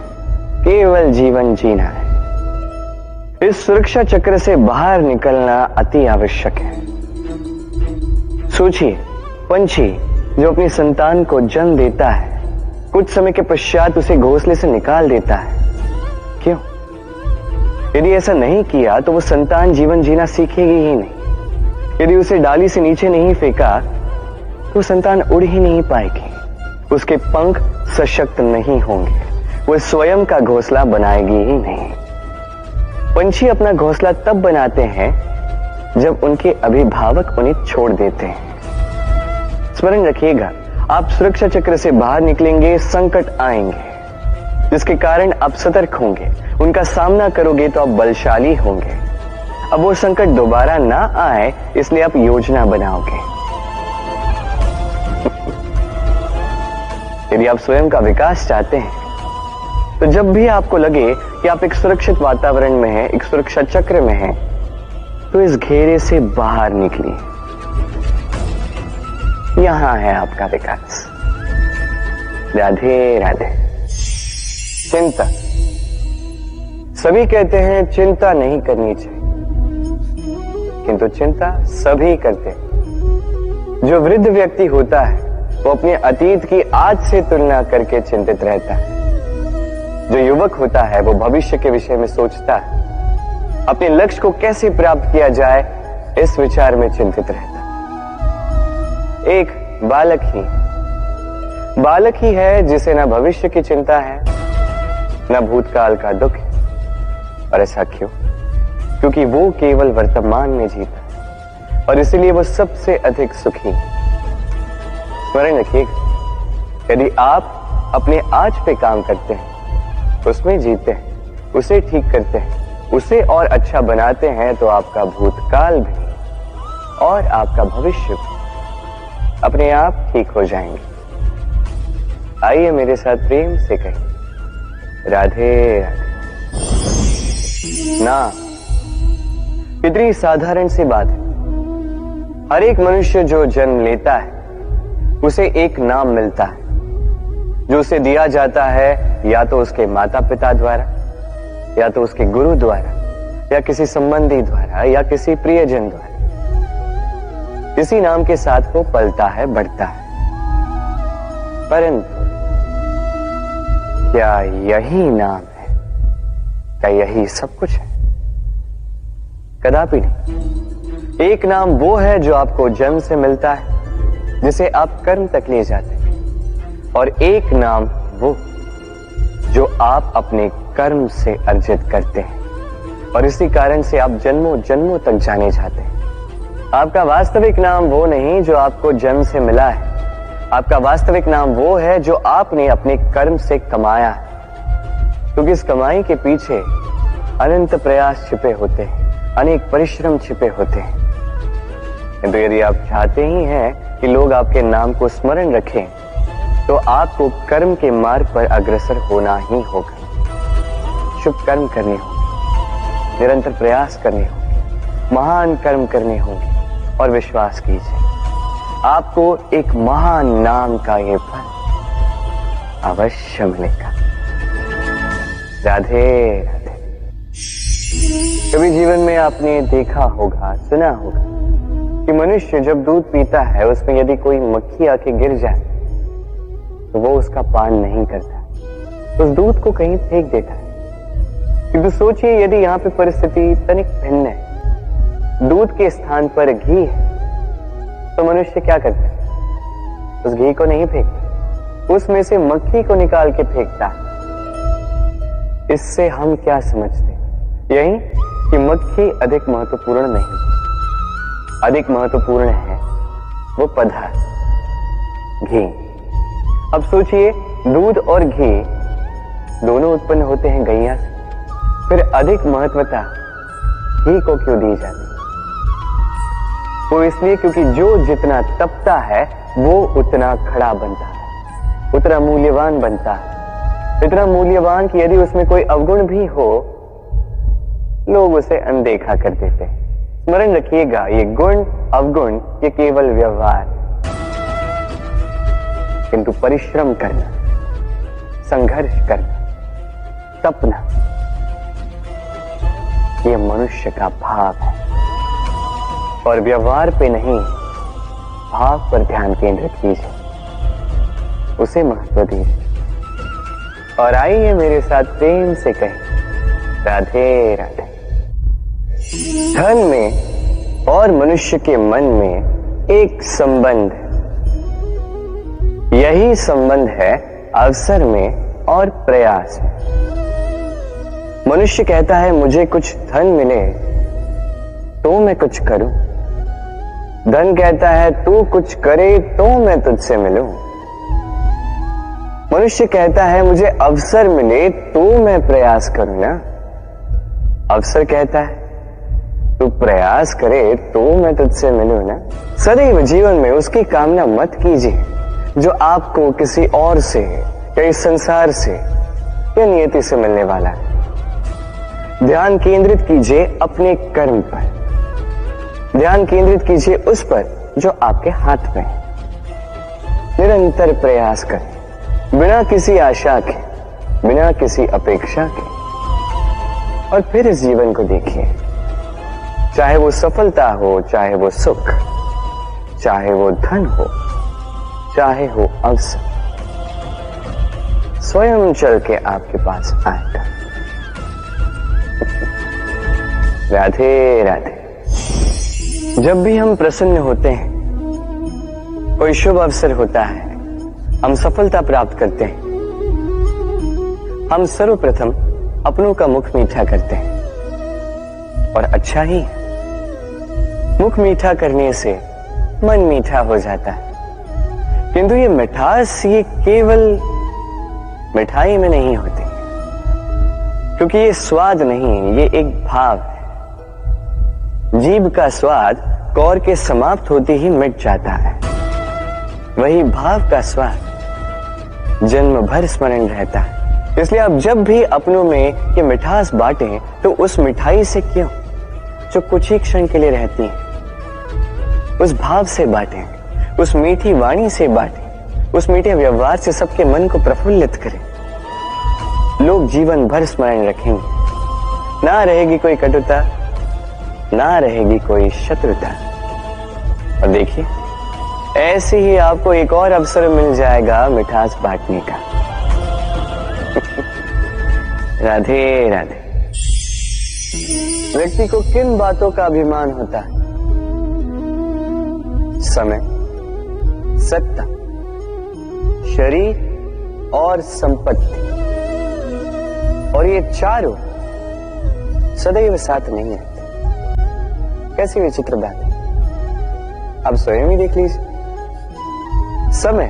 केवल जीवन जीना है। इस सुरक्षा चक्र से बाहर निकलना अति आवश्यक है। सोचिए, पंछी जो अपनी संतान को जन्म देता है, कुछ समय के पश्चात उसे घोंसले से निकाल देता है। क्यों? यदि ऐसा नहीं किया तो वो संतान जीवन जीना सीखेगी ही नहीं। यदि उसे डाली से नीचे नहीं फेंका तो संतान उड़ ही नहीं पाएगी, उसके पंख सशक्त नहीं होंगे, वो स्वयं का घोंसला बनाएगी ही नहीं। पंछी अपना घोंसला तब बनाते हैं जब उनके अभिभावक उन्हें छोड़ देते हैं। स्मरण रखिएगा, आप सुरक्षा चक्र से बाहर निकलेंगे, संकट आएंगे जिसके कारण आप सतर्क होंगे, उनका सामना करोगे तो आप बलशाली होंगे। अब वो संकट दोबारा ना आए इसलिए आप योजना बनाओगे। यदि आप स्वयं का विकास चाहते हैं तो जब भी आपको लगे कि आप एक सुरक्षित वातावरण में हैं, एक सुरक्षा चक्र में हैं, तो इस घेरे से बाहर निकलिए। यहां है आपका विकास। राधे राधे। चिंता। सभी कहते हैं चिंता नहीं करनी चाहिए, किंतु चिंता सभी करते हैं। जो वृद्ध व्यक्ति होता है वो अपने अतीत की आज से तुलना करके चिंतित रहता है। जो युवक होता है वो भविष्य के विषय में सोचता है, अपने लक्ष्य को कैसे प्राप्त किया जाए इस विचार में चिंतित रहता है। एक बालक ही है जिसे ना भविष्य की चिंता है, ना भूतकाल का दुख है। और ऐसा क्यों? क्योंकि वो केवल वर्तमान में जीता है और इसीलिए वो सबसे अधिक सुखी है। स्मरण रखिएगा, यदि आप अपने आज पे काम करते हैं, उसमें जीते हैं, उसे ठीक करते हैं, उसे और अच्छा बनाते हैं, तो आपका भूतकाल भी और आपका भविष्य भी अपने आप ठीक हो जाएंगे। आइए मेरे साथ प्रेम से कहें, राधे राधे। ना, कितनी साधारण सी बात है। हर एक मनुष्य जो जन्म लेता है उसे एक नाम मिलता है, जो उसे दिया जाता है या तो उसके माता पिता द्वारा, या तो उसके गुरु द्वारा, या किसी संबंधी द्वारा, या किसी प्रियजन द्वारा। इसी नाम के साथ वो पलता है, बढ़ता है। परंतु क्या यही नाम है? क्या यही सब कुछ है? कदापि नहीं। एक नाम वो है जो आपको जन्म से मिलता है, जिसे आप कर्म तक ले जाते हैं, और एक नाम वो जो आप अपने कर्म से अर्जित करते हैं, और इसी कारण से आप जन्मों जन्मों तक जाने जाते हैं। आपका वास्तविक नाम वो नहीं जो आपको जन्म से मिला है। आपका वास्तविक नाम वो है जो आपने अपने कर्म से कमाया है, क्योंकि इस कमाई के पीछे अनंत प्रयास छिपे होते हैं, अनेक परिश्रम छिपे होते हैं। किंतु यदि आप चाहते ही हैं कि लोग आपके नाम को स्मरण रखें, तो आपको कर्म के मार्ग पर अग्रसर होना ही होगा। शुभ कर्म करने होंगे, निरंतर प्रयास करने होंगे, महान कर्म करने होंगे, और विश्वास कीजिए आपको एक महान नाम का ये फल अवश्य मिलेगा। राधे राधे। कभी जीवन में आपने देखा होगा, सुना होगा कि मनुष्य जब दूध पीता है उसमें यदि कोई मक्खी आके गिर जाए तो वो उसका पान नहीं करता, उस दूध को कहीं फेंक देता है। किंतु सोचिए यदि यहाँ पे परिस्थिति तनिक भिन्न है, दूध के स्थान पर घी है, तो मनुष्य क्या करता है? उस घी को नहीं फेंकता, उसमें से मक्खी को निकाल के फेंकता है। इससे हम क्या समझते हैं? यही कि मक्खी अधिक महत्वपूर्ण नहीं, अधिक महत्वपूर्ण है वो पदार्थ घी। अब सोचिए, दूध और घी दोनों उत्पन्न होते हैं गैया से, फिर अधिक महत्वता घी को क्यों दी जाती? वो इसलिए क्योंकि जो जितना तपता है वो उतना खड़ा बनता है, उतना मूल्यवान बनता है, इतना मूल्यवान कि यदि उसमें कोई अवगुण भी हो लोग उसे अनदेखा कर देते हैं। स्मरण रखिएगा, ये गुण अवगुण ये केवल व्यवहार, किंतु परिश्रम करना, संघर्ष करना, तपना, ये मनुष्य का भाव है। और व्यवहार पे नहीं, भाव पर ध्यान केंद्रित कीजिए, उसे महत्व दीजिए। और आइए मेरे साथ प्रेम से कहें, राधे राधे। धन में और मनुष्य के मन में एक संबंध, यही संबंध है अवसर में और प्रयास में। मनुष्य कहता है मुझे कुछ धन मिले तो मैं कुछ करूं, धन कहता है तू कुछ करे तो मैं तुझसे मिलूं। मनुष्य कहता है मुझे अवसर मिले तो मैं प्रयास करूं ना, अवसर कहता है तू प्रयास करे तो मैं तुझसे मिलूं ना। सदैव जीवन में उसकी कामना मत कीजिए जो आपको किसी और से या इस संसार से या नियति से मिलने वाला है। ध्यान केंद्रित कीजिए अपने कर्म पर, ध्यान केंद्रित कीजिए उस पर जो आपके हाथ में है। निरंतर प्रयास करें, बिना किसी आशा के, बिना किसी अपेक्षा के, और फिर इस जीवन को देखिए। चाहे वो सफलता हो, चाहे वो सुख, चाहे वो धन हो, चाहे हो अवसर, स्वयं चल के आपके पास आएगा। राधे राधे। जब भी हम प्रसन्न होते हैं, कोई शुभ अवसर होता है, हम सफलता प्राप्त करते हैं, हम सर्वप्रथम अपनों का मुख मीठा करते हैं। और अच्छा ही है, मुख मीठा करने से मन मीठा हो जाता है। किंतु ये मिठास ये केवल मिठाई में नहीं होती, क्योंकि ये स्वाद नहीं, ये एक भाव है। जीभ का स्वाद कौर के समाप्त होते ही मिट जाता है, वही भाव का स्वाद जन्म भर स्मरण रहता है। इसलिए आप जब भी अपनों में ये मिठास बांटें तो उस मिठाई से क्यों जो कुछ ही क्षण के लिए रहती है, उस भाव से बांटें, उस मीठी वाणी से बांटें, उस मीठे व्यवहार से सबके मन को प्रफुल्लित करें। लोग जीवन भर स्मरण रखेंगे। ना रहेगी कोई कटुता, ना रहेगी कोई शत्रुता। और देखिए, ऐसे ही आपको एक और अवसर मिल जाएगा मिठास बांटने का। राधे राधे। व्यक्ति को किन बातों का अभिमान होता है? समय, सत्ता, शरीर और संपत्ति। और ये चारों सदैव साथ नहीं रहते। कैसी विचित्र बात है, अब स्वयं ही देख लीजिए। समय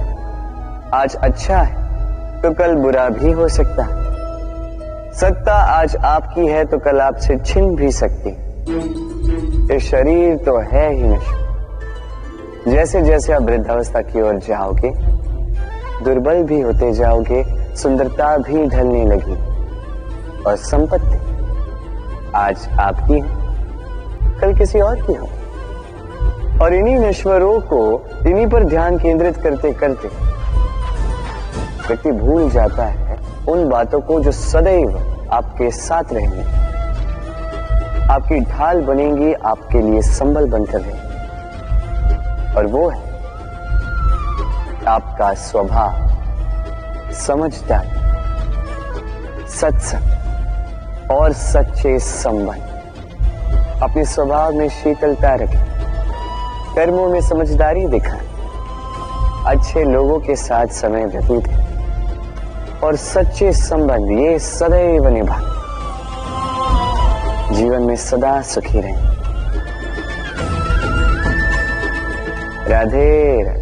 आज अच्छा है तो कल बुरा भी हो सकता है। सत्ता आज आपकी है तो कल आपसे छिन भी सकती। ये शरीर तो है ही नश्वर। जैसे जैसे आप वृद्धावस्था की ओर जाओगे, दुर्बल भी होते जाओगे, सुंदरता भी ढलने लगी। और संपत्ति आज आपकी है, कल किसी और की हो। और इन्हीं नश्वरों को, इन्हीं पर ध्यान केंद्रित करते करते व्यक्ति भूल जाता है उन बातों को जो सदैव आपके साथ रहेंगी, आपकी ढाल बनेंगी, आपके लिए संबल बनकर रहेंगी। और वो है आपका स्वभाव, समझदारी, सत्संग और सच्चे संबंध। अपने स्वभाव में शीतलता रखें, कर्मों में समझदारी दिखाएं, अच्छे लोगों के साथ समय व्यतीत करें और सच्चे संबंध ये सदैव निभाएं। जीवन में सदा सुखी रहें। राधे राधे।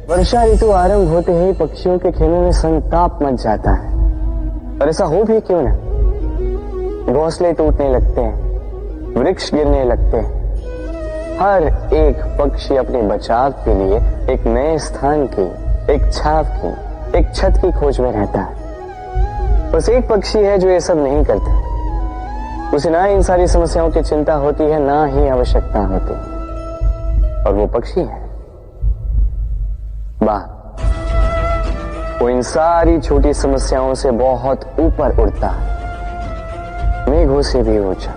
वर्षा ऋतु आरंभ होते ही पक्षियों के खेमे में संताप मच जाता है। और ऐसा हो भी क्यों ना, घोंसले टूटने लगते हैं, वृक्ष गिरने लगते हैं। हर एक पक्षी अपने बचाव के लिए एक नए स्थान की, एक छाव की, एक छत की खोज में रहता है। बस एक पक्षी है जो ये सब नहीं करता। उसे ना इन सारी समस्याओं की चिंता होती है, ना ही आवश्यकता होती। और वो पक्षी है बाघ। वो इन सारी छोटी समस्याओं से बहुत ऊपर उड़ता है, मेघों से भी ऊंचा।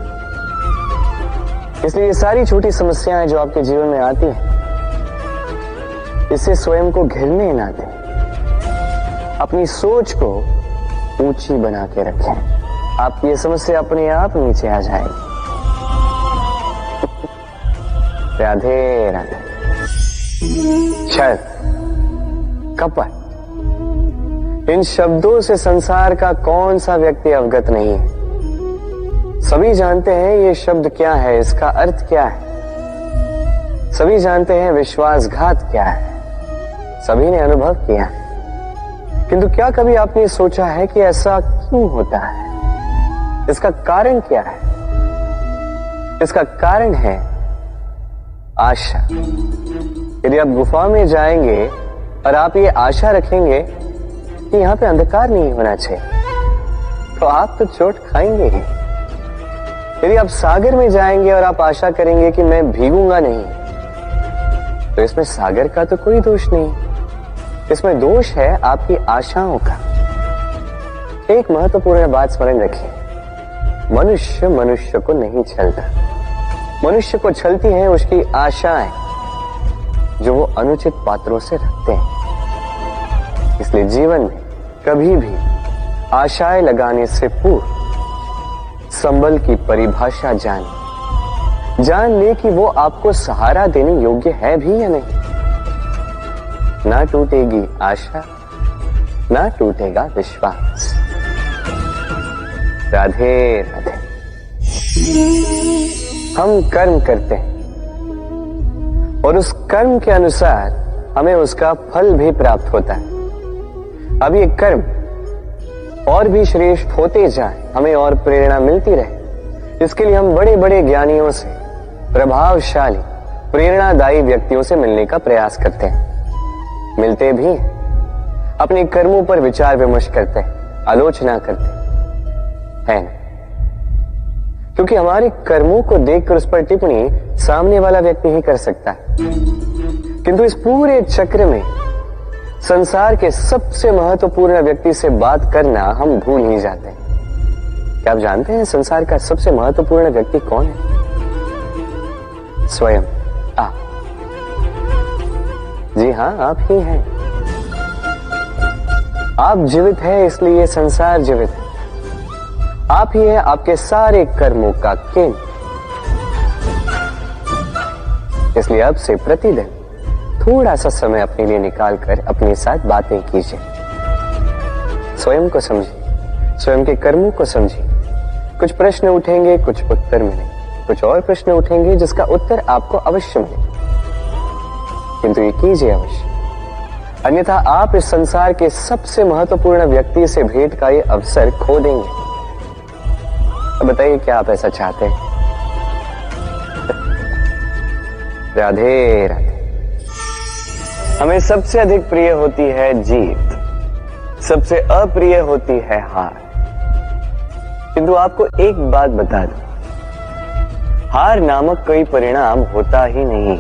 इसलिए ये सारी छोटी समस्याएं जो आपके जीवन में आती हैं, इससे स्वयं को घिरने ना दें। अपनी सोच को ऊंची बना के रखें। आपकी ये समस्या अपने आप नीचे आ जाएगी। राधे राधे। छल, कपट, इन शब्दों से संसार का कौन सा व्यक्ति अवगत नहीं है? सभी जानते हैं ये शब्द क्या है, इसका अर्थ क्या है। सभी जानते हैं विश्वासघात क्या है, सभी ने अनुभव किया है। किंतु क्या कभी आपने सोचा है कि ऐसा क्यों होता है? इसका कारण क्या है? इसका कारण है आशा। यदि आप गुफा में जाएंगे और आप ये आशा रखेंगे कि यहां पे अंधकार नहीं होना चाहिए, तो आप तो चोट खाएंगे ही। यदि आप सागर में जाएंगे और आप आशा करेंगे कि मैं भीगूंगा नहीं, तो इसमें सागर का तो कोई दोष नहीं, इसमें दोष है आपकी आशाओं का। एक महत्वपूर्ण बात स्मरण रखिए, मनुष्य मनुष्य को नहीं छलता। मनुष्य को छलती हैं उसकी आशाएं जो वो अनुचित पात्रों से रखते हैं। इसलिए जीवन में कभी भी आशाएं लगाने से पूर्व संबल की परिभाषा जान ले कि वो आपको सहारा देने योग्य है भी या नहीं। ना टूटेगी आशा, ना टूटेगा विश्वास। राधे राधे। हम कर्म करते हैं और उस कर्म के अनुसार हमें उसका फल भी प्राप्त होता है। अब ये कर्म और भी श्रेष्ठ होते जाए, हमें और प्रेरणा मिलती रहे, इसके लिए हम बड़े बड़े ज्ञानियों से, प्रभावशाली, प्रेरणादायी व्यक्तियों से मिलने का प्रयास करते हैं। मिलते भी हैं, अपने कर्मों पर विचार विमर्श करते हैं, आलोचना करते हैं ना? क्योंकि हमारे कर्मों को देखकर उस पर टिप्पणी सामने वाला व्यक्ति ही कर सकता है। किंतु इस पूरे चक्र में संसार के सबसे महत्वपूर्ण व्यक्ति से बात करना हम भूल ही जाते हैं। क्या आप जानते हैं संसार का सबसे महत्वपूर्ण व्यक्ति कौन है? स्वयं आप। जी हां, आप ही हैं। आप जीवित हैं, इसलिए संसार जीवित है। आप ही है आपके सारे कर्मों का केंद्र। इसलिए अब से प्रतिदिन थोड़ा सा समय अपने लिए निकालकर अपने साथ बातें कीजिए। स्वयं को समझिए, स्वयं के कर्मों को समझिए। कुछ प्रश्न उठेंगे, कुछ उत्तर मिलेंगे, कुछ और प्रश्न उठेंगे जिसका उत्तर आपको अवश्य मिलेगा, किंतु ये कीजिए अवश्य, अन्यथा आप इस संसार के सबसे महत्वपूर्ण व्यक्ति से भेंट का ये अवसर खो देंगे। अब बताइए, क्या आप ऐसा चाहते हैं? राधे राधे। हमें सबसे अधिक प्रिय होती है जीत, सबसे अप्रिय होती है हार। किंतु आपको एक बात बता दूं, हार नामक कोई परिणाम होता ही नहीं।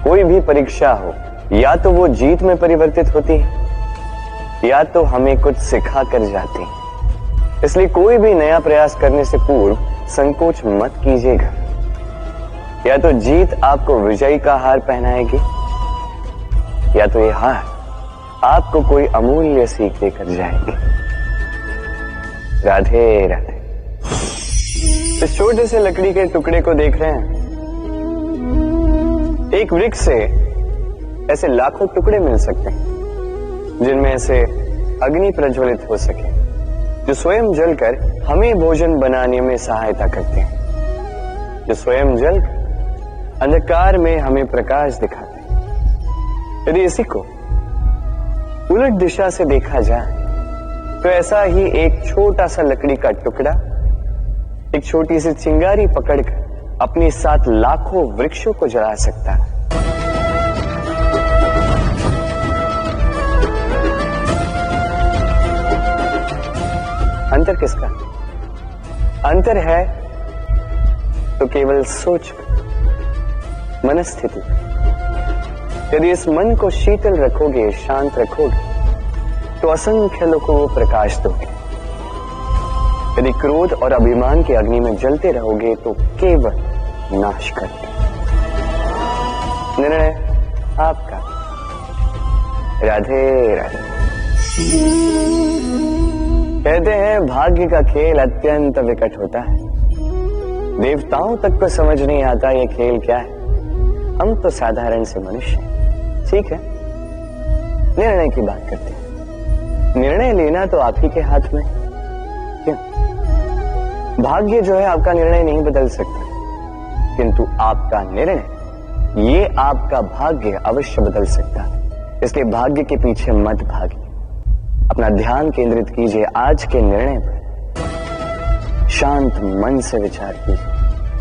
कोई भी परीक्षा हो, या तो वो जीत में परिवर्तित होती है या तो हमें कुछ सिखा कर जाती है। इसलिए कोई भी नया प्रयास करने से पूर्व संकोच मत कीजिएगा। या तो जीत आपको विजयी का हार पहनाएगी, या तो ये हार आपको कोई अमूल्य सीख देकर जाएगी। राधे राधे। इस छोटे से लकड़ी के टुकड़े को देख रहे हैं? एक वृक्ष से ऐसे लाखों टुकड़े मिल सकते हैं जिनमें से अग्नि प्रज्वलित हो सके, जो स्वयं जलकर हमें भोजन बनाने में सहायता करते हैं, जो स्वयं जलकर अंधकार में हमें प्रकाश दिखाते हैं। यदि इसी को उलट दिशा से देखा जाए तो ऐसा ही एक छोटा सा लकड़ी का टुकड़ा एक छोटी सी चिंगारी पकड़कर अपने साथ लाखों वृक्षों को जला सकता है। अंतर किसका? अंतर है तो केवल सोच, मनस्थिति। यदि इस मन को शीतल रखोगे, शांत रखोगे, तो असंख्य लोगों को प्रकाश दोगे। यदि क्रोध और अभिमान की अग्नि में जलते रहोगे तो केवल नाश करोगे। निर्णय आपका। राधे राधे। कहते हैं भाग्य का खेल अत्यंत विकट होता है। देवताओं तक को समझ नहीं आता ये खेल क्या है। हम तो साधारण से मनुष्य हैं। ठीक है, निर्णय की बात करते हैं। निर्णय लेना तो आप ही के हाथ में। क्यों? भाग्य जो है आपका निर्णय नहीं बदल सकता, किंतु आपका निर्णय ये आपका भाग्य अवश्य बदल सकता है। इसलिए भाग्य के पीछे मत भागिए। अपना ध्यान केंद्रित कीजिए आज के निर्णय पर। शांत मन से विचार कीजिए,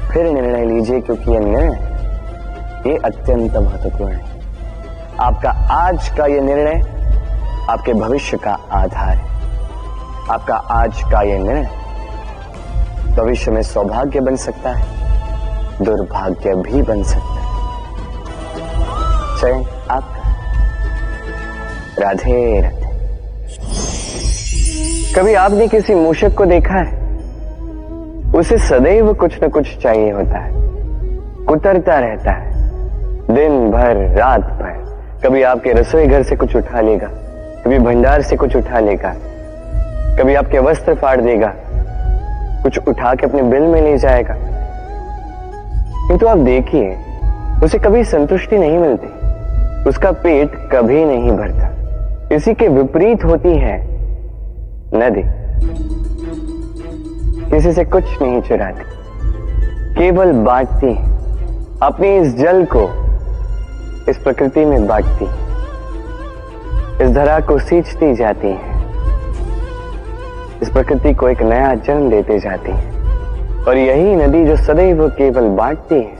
फिर निर्णय लीजिए, क्योंकि यह निर्णय ये अत्यंत महत्वपूर्ण है। आपका आज का यह निर्णय आपके भविष्य का आधार है। आपका आज का यह निर्णय भविष्य में सौभाग्य बन सकता है, दुर्भाग्य भी बन सकता है। चयन आपका। राधे राधे। कभी आपने किसी मूषक को देखा है? उसे सदैव कुछ न कुछ चाहिए होता है, कुतरता रहता है दिन भर रात भर। कभी आपके रसोई घर से कुछ उठा लेगा, कभी भंडार से कुछ उठा लेगा, कभी आपके वस्त्र फाड़ देगा, कुछ उठा के अपने बिल में ले जाएगा। किंतु आप देखिए, उसे कभी संतुष्टि नहीं मिलती, उसका पेट कभी नहीं भरता। इसी के विपरीत होती है नदी। किसी से कुछ नहीं चुराती, केवल बांटती है। अपने इस जल को इस प्रकृति में बांटती, इस धरा को सींचती जाती है, इस प्रकृति को एक नया जन्म देते जाती है। और यही नदी जो सदैव केवल बांटती है,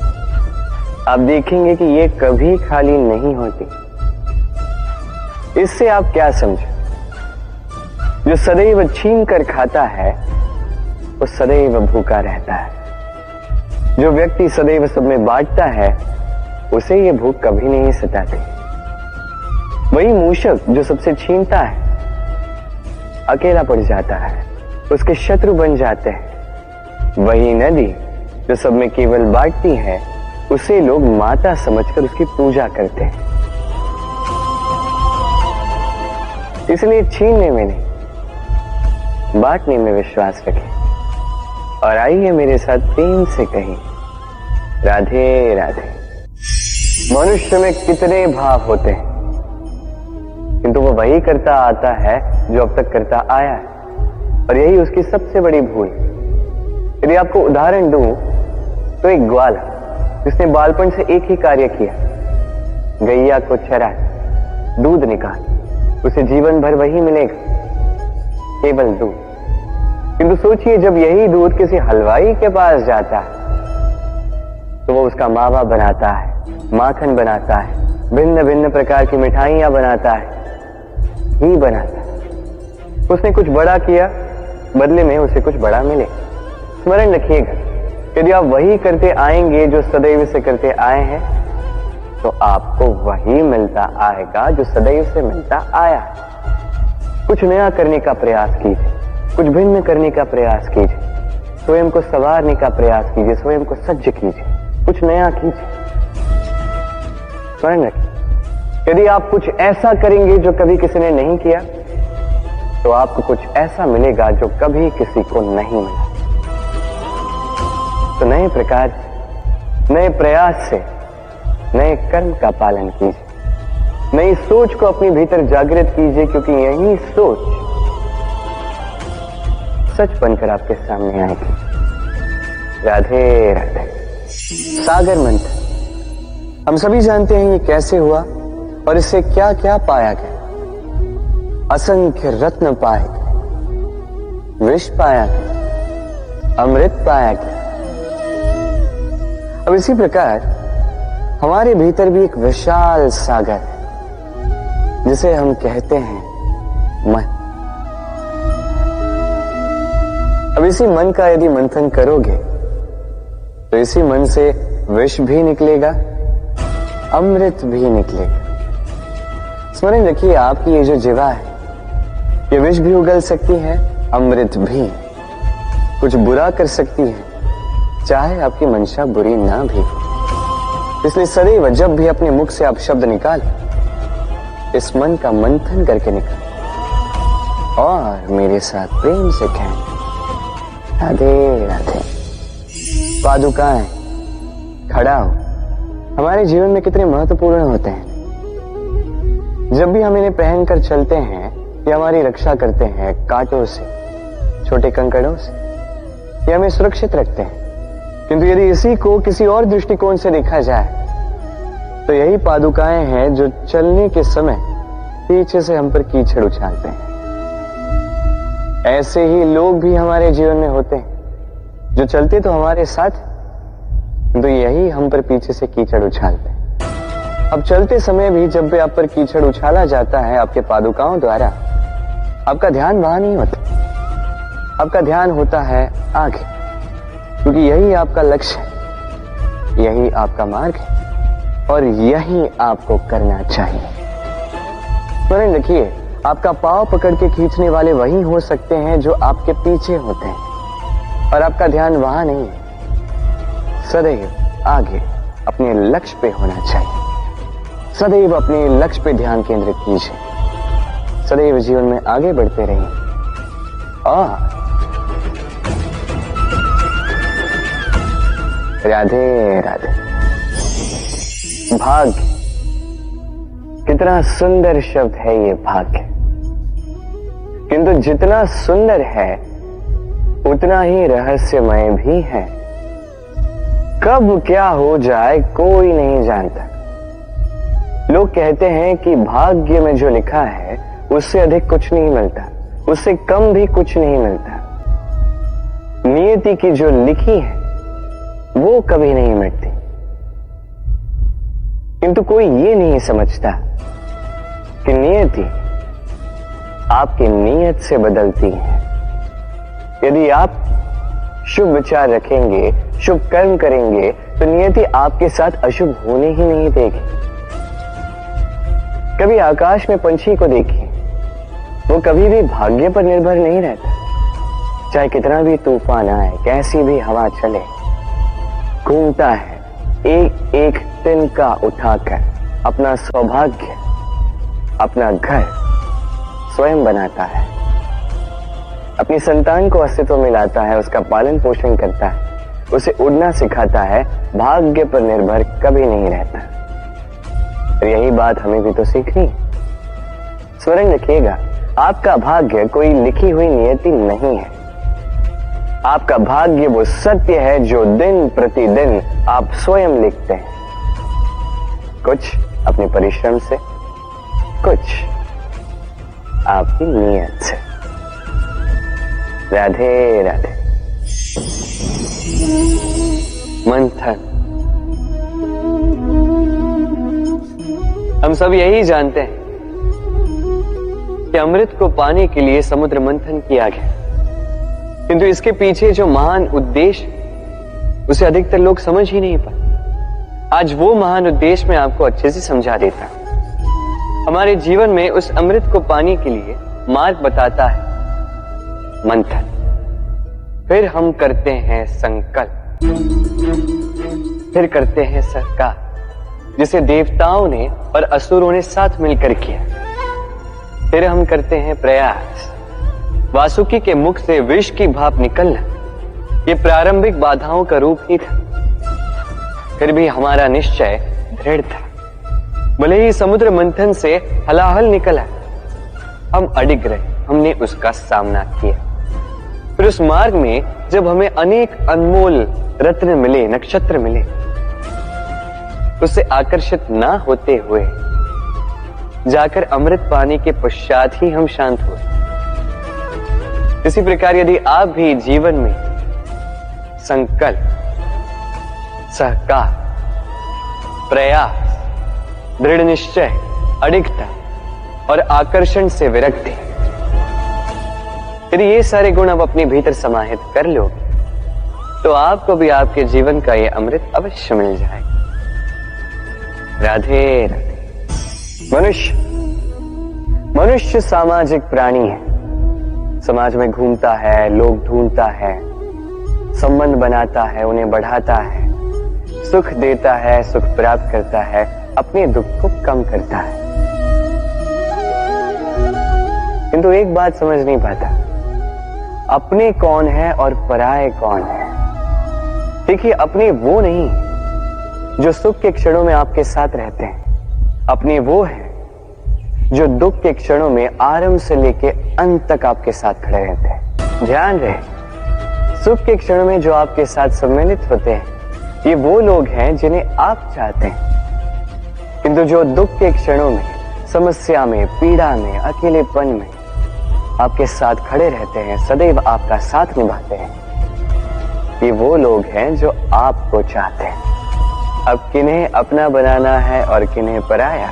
आप देखेंगे कि ये कभी खाली नहीं होती। इससे आप क्या समझे? जो सदैव छीन कर खाता है वो सदैव भूखा रहता है। जो व्यक्ति सदैव सब में बांटता है उसे ये भूख कभी नहीं सताती। वही मूषक जो सबसे छीनता है अकेला पड़ जाता है, उसके शत्रु बन जाते हैं। वही नदी जो सब में केवल बांटती है उसे लोग माता समझकर उसकी पूजा करते हैं। इसलिए छीनने में नहीं, बांटने में विश्वास रखें। और आइए मेरे साथ प्रेम से कहें, राधे राधे। मनुष्य में कितने भाव होते हैं, किंतु वो वही करता आता है जो अब तक करता आया है, और यही उसकी सबसे बड़ी भूल। यदि आपको उदाहरण दूं तो एक ग्वाला जिसने बालपन से एक ही कार्य किया, गैया को चराया, दूध निकाल, उसे जीवन भर वही मिलेगा, केवल दूध। किंतु सोचिए जब यही दूध किसी हलवाई के पास जाता है तो वो उसका मावा बनाता है, माखन बनाता है, भिन्न भिन्न प्रकार की मिठाइयां बनाता है, घी बनाता है। उसने कुछ बड़ा किया, बदले में उसे कुछ बड़ा मिले। स्मरण रखिएगा, यदि आप वही करते आएंगे जो सदैव से करते आए हैं तो आपको वही मिलता आएगा जो सदैव से मिलता आया है। कुछ नया करने का प्रयास कीजिए, कुछ भिन्न करने का प्रयास कीजिए, स्वयं को संवारने का प्रयास कीजिए, स्वयं को सज्ज कीजिए, कुछ नया कीजिए। स्मरण रखिए, यदि आप कुछ ऐसा करेंगे जो कभी किसी ने नहीं किया तो आपको कुछ ऐसा मिलेगा जो कभी किसी को नहीं मिला। तो नए प्रकार, नए प्रयास से नए कर्म का पालन कीजिए, नई सोच को अपने भीतर जागृत कीजिए, क्योंकि यही सोच सच बनकर आपके सामने आएगी। राधे राधे। सागर मंथन हम सभी जानते हैं ये कैसे हुआ और इससे क्या क्या पाया गया। असंख्य रत्न पाए गए, विष पाया गया, अमृत पाया गया। अब इसी प्रकार हमारे भीतर भी एक विशाल सागर है जिसे हम कहते हैं मन। अब इसी मन का यदि मंथन करोगे तो इसी मन से विष भी निकलेगा, अमृत भी निकलेगा। स्मरण रखिए, आपकी ये जो जीवा है ये विष भी उगल सकती है, अमृत भी। कुछ बुरा कर सकती है, चाहे आपकी मंशा बुरी ना भी हो। इसलिए सदैव जब भी अपने मुख से आप शब्द निकालें, इस मन का मंथन करके निकालें और मेरे साथ प्रेम से कहें, राधे राधे। पादुकाएं, खड़ा हो, हमारे जीवन में कितने महत्वपूर्ण होते हैं। जब भी हम इन्हें पहनकर चलते हैं ये हमारी रक्षा करते हैं कांटों से, छोटे कंकड़ों से, ये हमें सुरक्षित रखते हैं। किंतु यदि इसी को किसी और दृष्टिकोण से देखा जाए तो यही पादुकाएं हैं जो चलने के समय पीछे से हम पर कीचड़ उछालते हैं। ऐसे ही लोग भी हमारे जीवन में होते हैं जो चलते तो हमारे साथ, तो यही हम पर पीछे से कीचड़ उछालते हैं। अब चलते समय भी जब भी आप पर कीचड़ उछाला जाता है आपके पादुकाओं द्वारा, आपका ध्यान वहां नहीं होता, आपका ध्यान होता है आगे, क्योंकि यही आपका लक्ष्य है, यही आपका मार्ग है और यही आपको करना चाहिए। स्मरण रखिए, आपका पांव पकड़ के खींचने वाले वही हो सकते हैं जो आपके पीछे होते हैं और आपका ध्यान वहां नहीं है। सदैव आगे अपने लक्ष्य पे होना चाहिए। सदैव अपने लक्ष्य पे ध्यान केंद्रित कीजिए। सदैव जीवन में आगे बढ़ते रहिए और राधे राधे। भाग्य, कितना सुंदर शब्द है ये भाग्य, किंतु जितना सुंदर है उतना ही रहस्यमय भी है। कब क्या हो जाए कोई नहीं जानता। लोग कहते हैं कि भाग्य में जो लिखा है उससे अधिक कुछ नहीं मिलता, उससे कम भी कुछ नहीं मिलता। नियति की जो लिखी है वो कभी नहीं मिटती। किंतु कोई ये नहीं समझता कि नियति आपकी नीयत से बदलती है। यदि आप शुभ विचार रखेंगे, शुभ कर्म करेंगे, तो नियति आपके साथ अशुभ होने ही नहीं देगी। कभी आकाश में पंछी को देखिए, वो कभी भी भाग्य पर निर्भर नहीं रहता। चाहे कितना भी तूफान आए, कैसी भी हवा चले, घूमता है, एक एक तिनका उठाकर अपना सौभाग्य, अपना घर स्वयं बनाता है, अपनी संतान को अस्तित्व में लाता है, उसका पालन पोषण करता है, उसे उड़ना सिखाता है, भाग्य पर निर्भर कभी नहीं रहता। और यही बात हमें भी तो सीखनी। स्मरण रखिएगा, आपका भाग्य कोई लिखी हुई नियति नहीं है। आपका भाग्य वो सत्य है जो दिन प्रतिदिन आप स्वयं लिखते हैं, कुछ अपने परिश्रम से, कुछ आपकी नियत से। राधे राधे। मंथन। हम सब यही जानते हैं कि अमृत को पाने के लिए समुद्र मंथन किया गया, किंतु इसके पीछे जो महान उद्देश्य, उसे अधिकतर लोग समझ ही नहीं पाते। आज वो महान उद्देश्य मैं आपको अच्छे से समझा देता हूं। हमारे जीवन में उस अमृत को पाने के लिए मार्ग बताता है मंथन। फिर हम करते हैं संकल्प, फिर करते हैं सहकार, जिसे देवताओं ने और असुरों ने साथ मिलकर किया। फिर हम करते हैं प्रयास। वासुकी के मुख से विष की भाप निकलना, ये प्रारंभिक बाधाओं का रूप ही था। फिर भी हमारा निश्चय दृढ़ था। भले ही समुद्र मंथन से हलाहल निकला, हम अडिग रहे, हमने उसका सामना किया। फिर उस मार्ग में जब हमें अनेक अनमोल रत्न मिले, नक्षत्र मिले, उससे आकर्षित ना होते हुए जाकर अमृत पाने के पश्चात ही हम शांत हुए। इसी प्रकार यदि आप भी जीवन में संकल्प, सहकार, प्रयास, दृढ़ निश्चय, अडिगता और आकर्षण से विरक्ति, यदि ये सारे गुण आप अपने भीतर समाहित कर लोगे, तो आपको भी आपके जीवन का ये अमृत अवश्य मिल जाएगा। राधे राधे। मनुष्य सामाजिक प्राणी है। समाज में घूमता है, लोग ढूंढता है, संबंध बनाता है, उन्हें बढ़ाता है, सुख देता है, सुख प्राप्त करता है, अपने दुख को कम करता है। किंतु एक बात समझ नहीं पाता, अपने कौन है और पराये कौन है। देखिए, अपने वो नहीं जो सुख के क्षणों में आपके साथ रहते हैं, अपने वो है जो दुख के क्षणों में आरंभ से लेके अंत तक आपके साथ खड़े रहते हैं। ध्यान रहे, सुख के क्षणों में जो आपके साथ सम्मिलित होते हैं, ये वो लोग हैं जिन्हें आप चाहते हैं। किंतु जो दुख के क्षणों में, समस्या में, पीड़ा में, अकेलेपन में आपके साथ खड़े रहते हैं, सदैव आपका साथ निभाते हैं, ये वो लोग हैं जो आपको चाहते हैं। अब किन्हें अपना बनाना है और किन्हें पराया,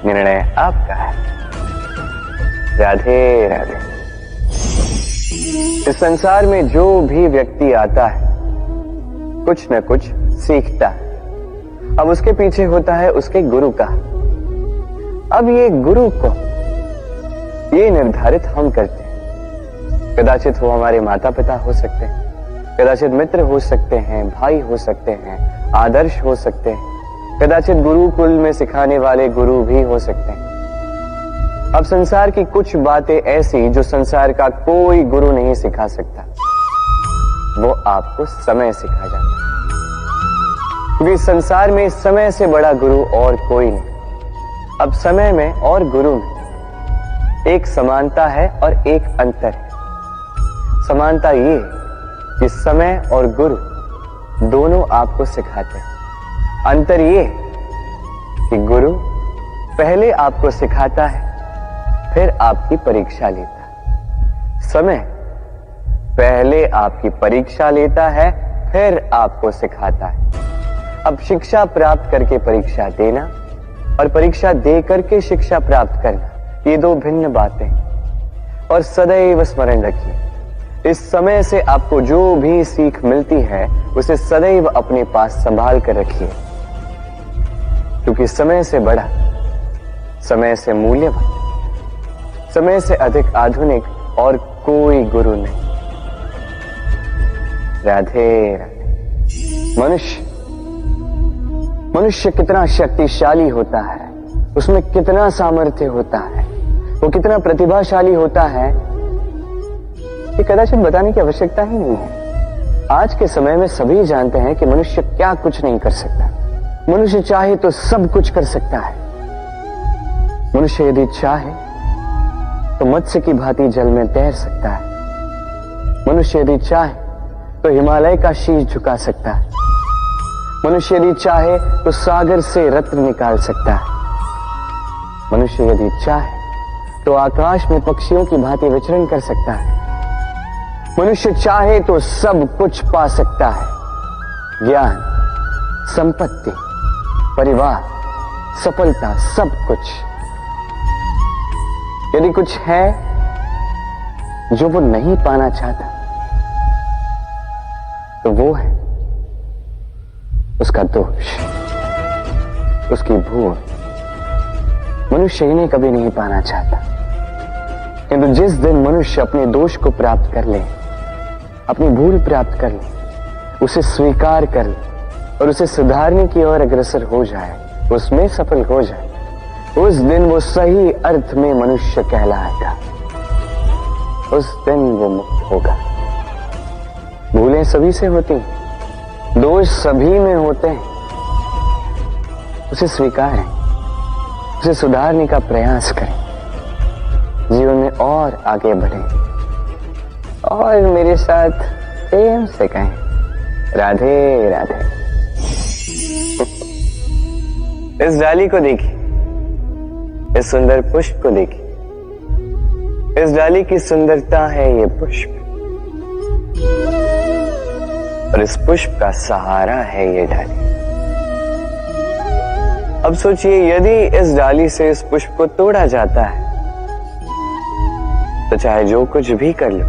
निर्णय आपका है। राधे राधे। इस संसार में जो भी व्यक्ति आता है, कुछ न कुछ सीखता है। अब उसके पीछे होता है उसके गुरु का। अब ये गुरु को ये निर्धारित हम करते हैं। कदाचित वो हमारे माता पिता हो सकते हैं, कदाचित मित्र हो सकते हैं, भाई हो सकते हैं, आदर्श हो सकते हैं, कदाचित गुरुकुल में सिखाने वाले गुरु भी हो सकते हैं। अब संसार की कुछ बातें ऐसी जो संसार का कोई गुरु नहीं सिखा सकता, वो आपको समय सिखा जाता है। क्योंकि संसार में समय से बड़ा गुरु और कोई नहीं। अब समय में और गुरु में एक समानता है और एक अंतर है। समानता ये कि समय और गुरु दोनों आपको सिखाते हैं। अंतर ये कि गुरु पहले आपको सिखाता है, फिर आपकी परीक्षा लेता है। समय पहले आपकी परीक्षा लेता है, फिर आपको सिखाता है। अब शिक्षा प्राप्त करके परीक्षा देना और परीक्षा दे करके शिक्षा प्राप्त करना, ये दो भिन्न बातें। और सदैव स्मरण रखिए, इस समय से आपको जो भी सीख मिलती है उसे सदैव अपने पास संभाल कर रखिए, क्योंकि समय से बड़ा, समय से मूल्यवान, समय से अधिक आधुनिक और कोई गुरु नहीं। राधे राधे। मनुष्य कितना शक्तिशाली होता है, उसमें कितना सामर्थ्य होता है, वो कितना प्रतिभाशाली होता है, ये कदाचित बताने की आवश्यकता ही नहीं है। आज के समय में सभी जानते हैं कि मनुष्य क्या कुछ नहीं कर सकता। मनुष्य चाहे तो सब कुछ कर सकता है। मनुष्य यदि चाहे तो मत्स्य की भांति जल में तैर सकता है। मनुष्य यदि चाहे तो हिमालय का शीश झुका सकता है। मनुष्य यदि चाहे तो सागर से रत्न निकाल सकता है। मनुष्य यदि चाहे तो आकाश में पक्षियों की भांति विचरण कर सकता है। मनुष्य चाहे तो सब कुछ पा सकता है। ज्ञान, संपत्ति, परिवार, सफलता, सब कुछ। यदि कुछ है जो वो नहीं पाना चाहता तो वो है उसका दोष, उसकी भूल। मनुष्य इन्हें कभी नहीं पाना चाहता, किंतु जिस दिन मनुष्य अपने दोष को प्राप्त कर ले, अपनी भूल प्राप्त कर ले, उसे स्वीकार कर ले और उसे सुधारने की ओर अग्रसर हो जाए, उसमें सफल हो जाए, उस दिन वो सही अर्थ में मनुष्य कहलाएगा। उस दिन वो मुक्त होगा। भूलें सभी से होती हैं, दोष सभी में होते हैं। उसे स्वीकारें, उसे सुधारने का प्रयास करें, जीवन में और आगे बढ़ें और मेरे साथ प्रेम से कहें राधे राधे। इस डाली को देखिए, इस सुंदर पुष्प को देखिए। इस डाली की सुंदरता है ये पुष्प, और इस पुष्प का सहारा है ये डाली। अब सोचिए, यदि इस डाली से इस पुष्प को तोड़ा जाता है तो चाहे जो कुछ भी कर लो,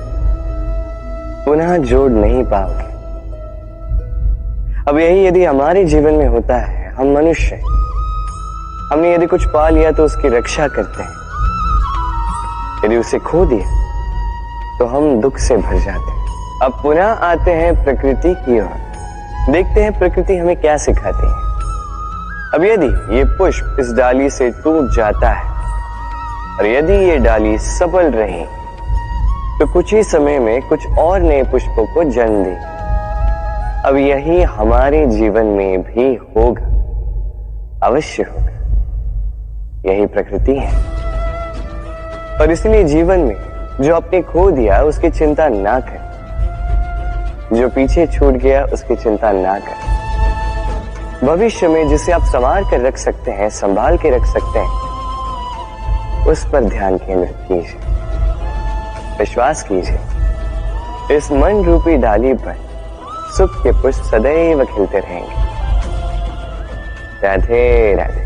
पुनः जोड़ नहीं पाओगे। अब यही यदि हमारे जीवन में होता है, हम मनुष्य, हमने यदि कुछ पा लिया तो उसकी रक्षा करते हैं, यदि उसे खो दिया तो हम दुख से भर जाते हैं। अब पुनः आते हैं प्रकृति की ओर, देखते हैं प्रकृति हमें क्या सिखाती है। अब यदि ये पुष्प इस डाली से टूट जाता है और यदि ये डाली सफल रही तो कुछ ही समय में कुछ और नए पुष्पों को जन्म दे। अब यही हमारे जीवन में भी होगा, अवश्य होगा। यही प्रकृति है। और इसलिए जीवन में जो आपने खो दिया उसकी चिंता ना करें, जो पीछे छूट गया उसकी चिंता ना करें। भविष्य में जिसे आप संवार कर रख सकते हैं, संभाल के रख सकते हैं, उस पर ध्यान केंद्रित कीजिए, विश्वास कीजिए। इस मन रूपी डाली पर सुख के पुष्प सदैव खिलते रहेंगे। राधे राधे।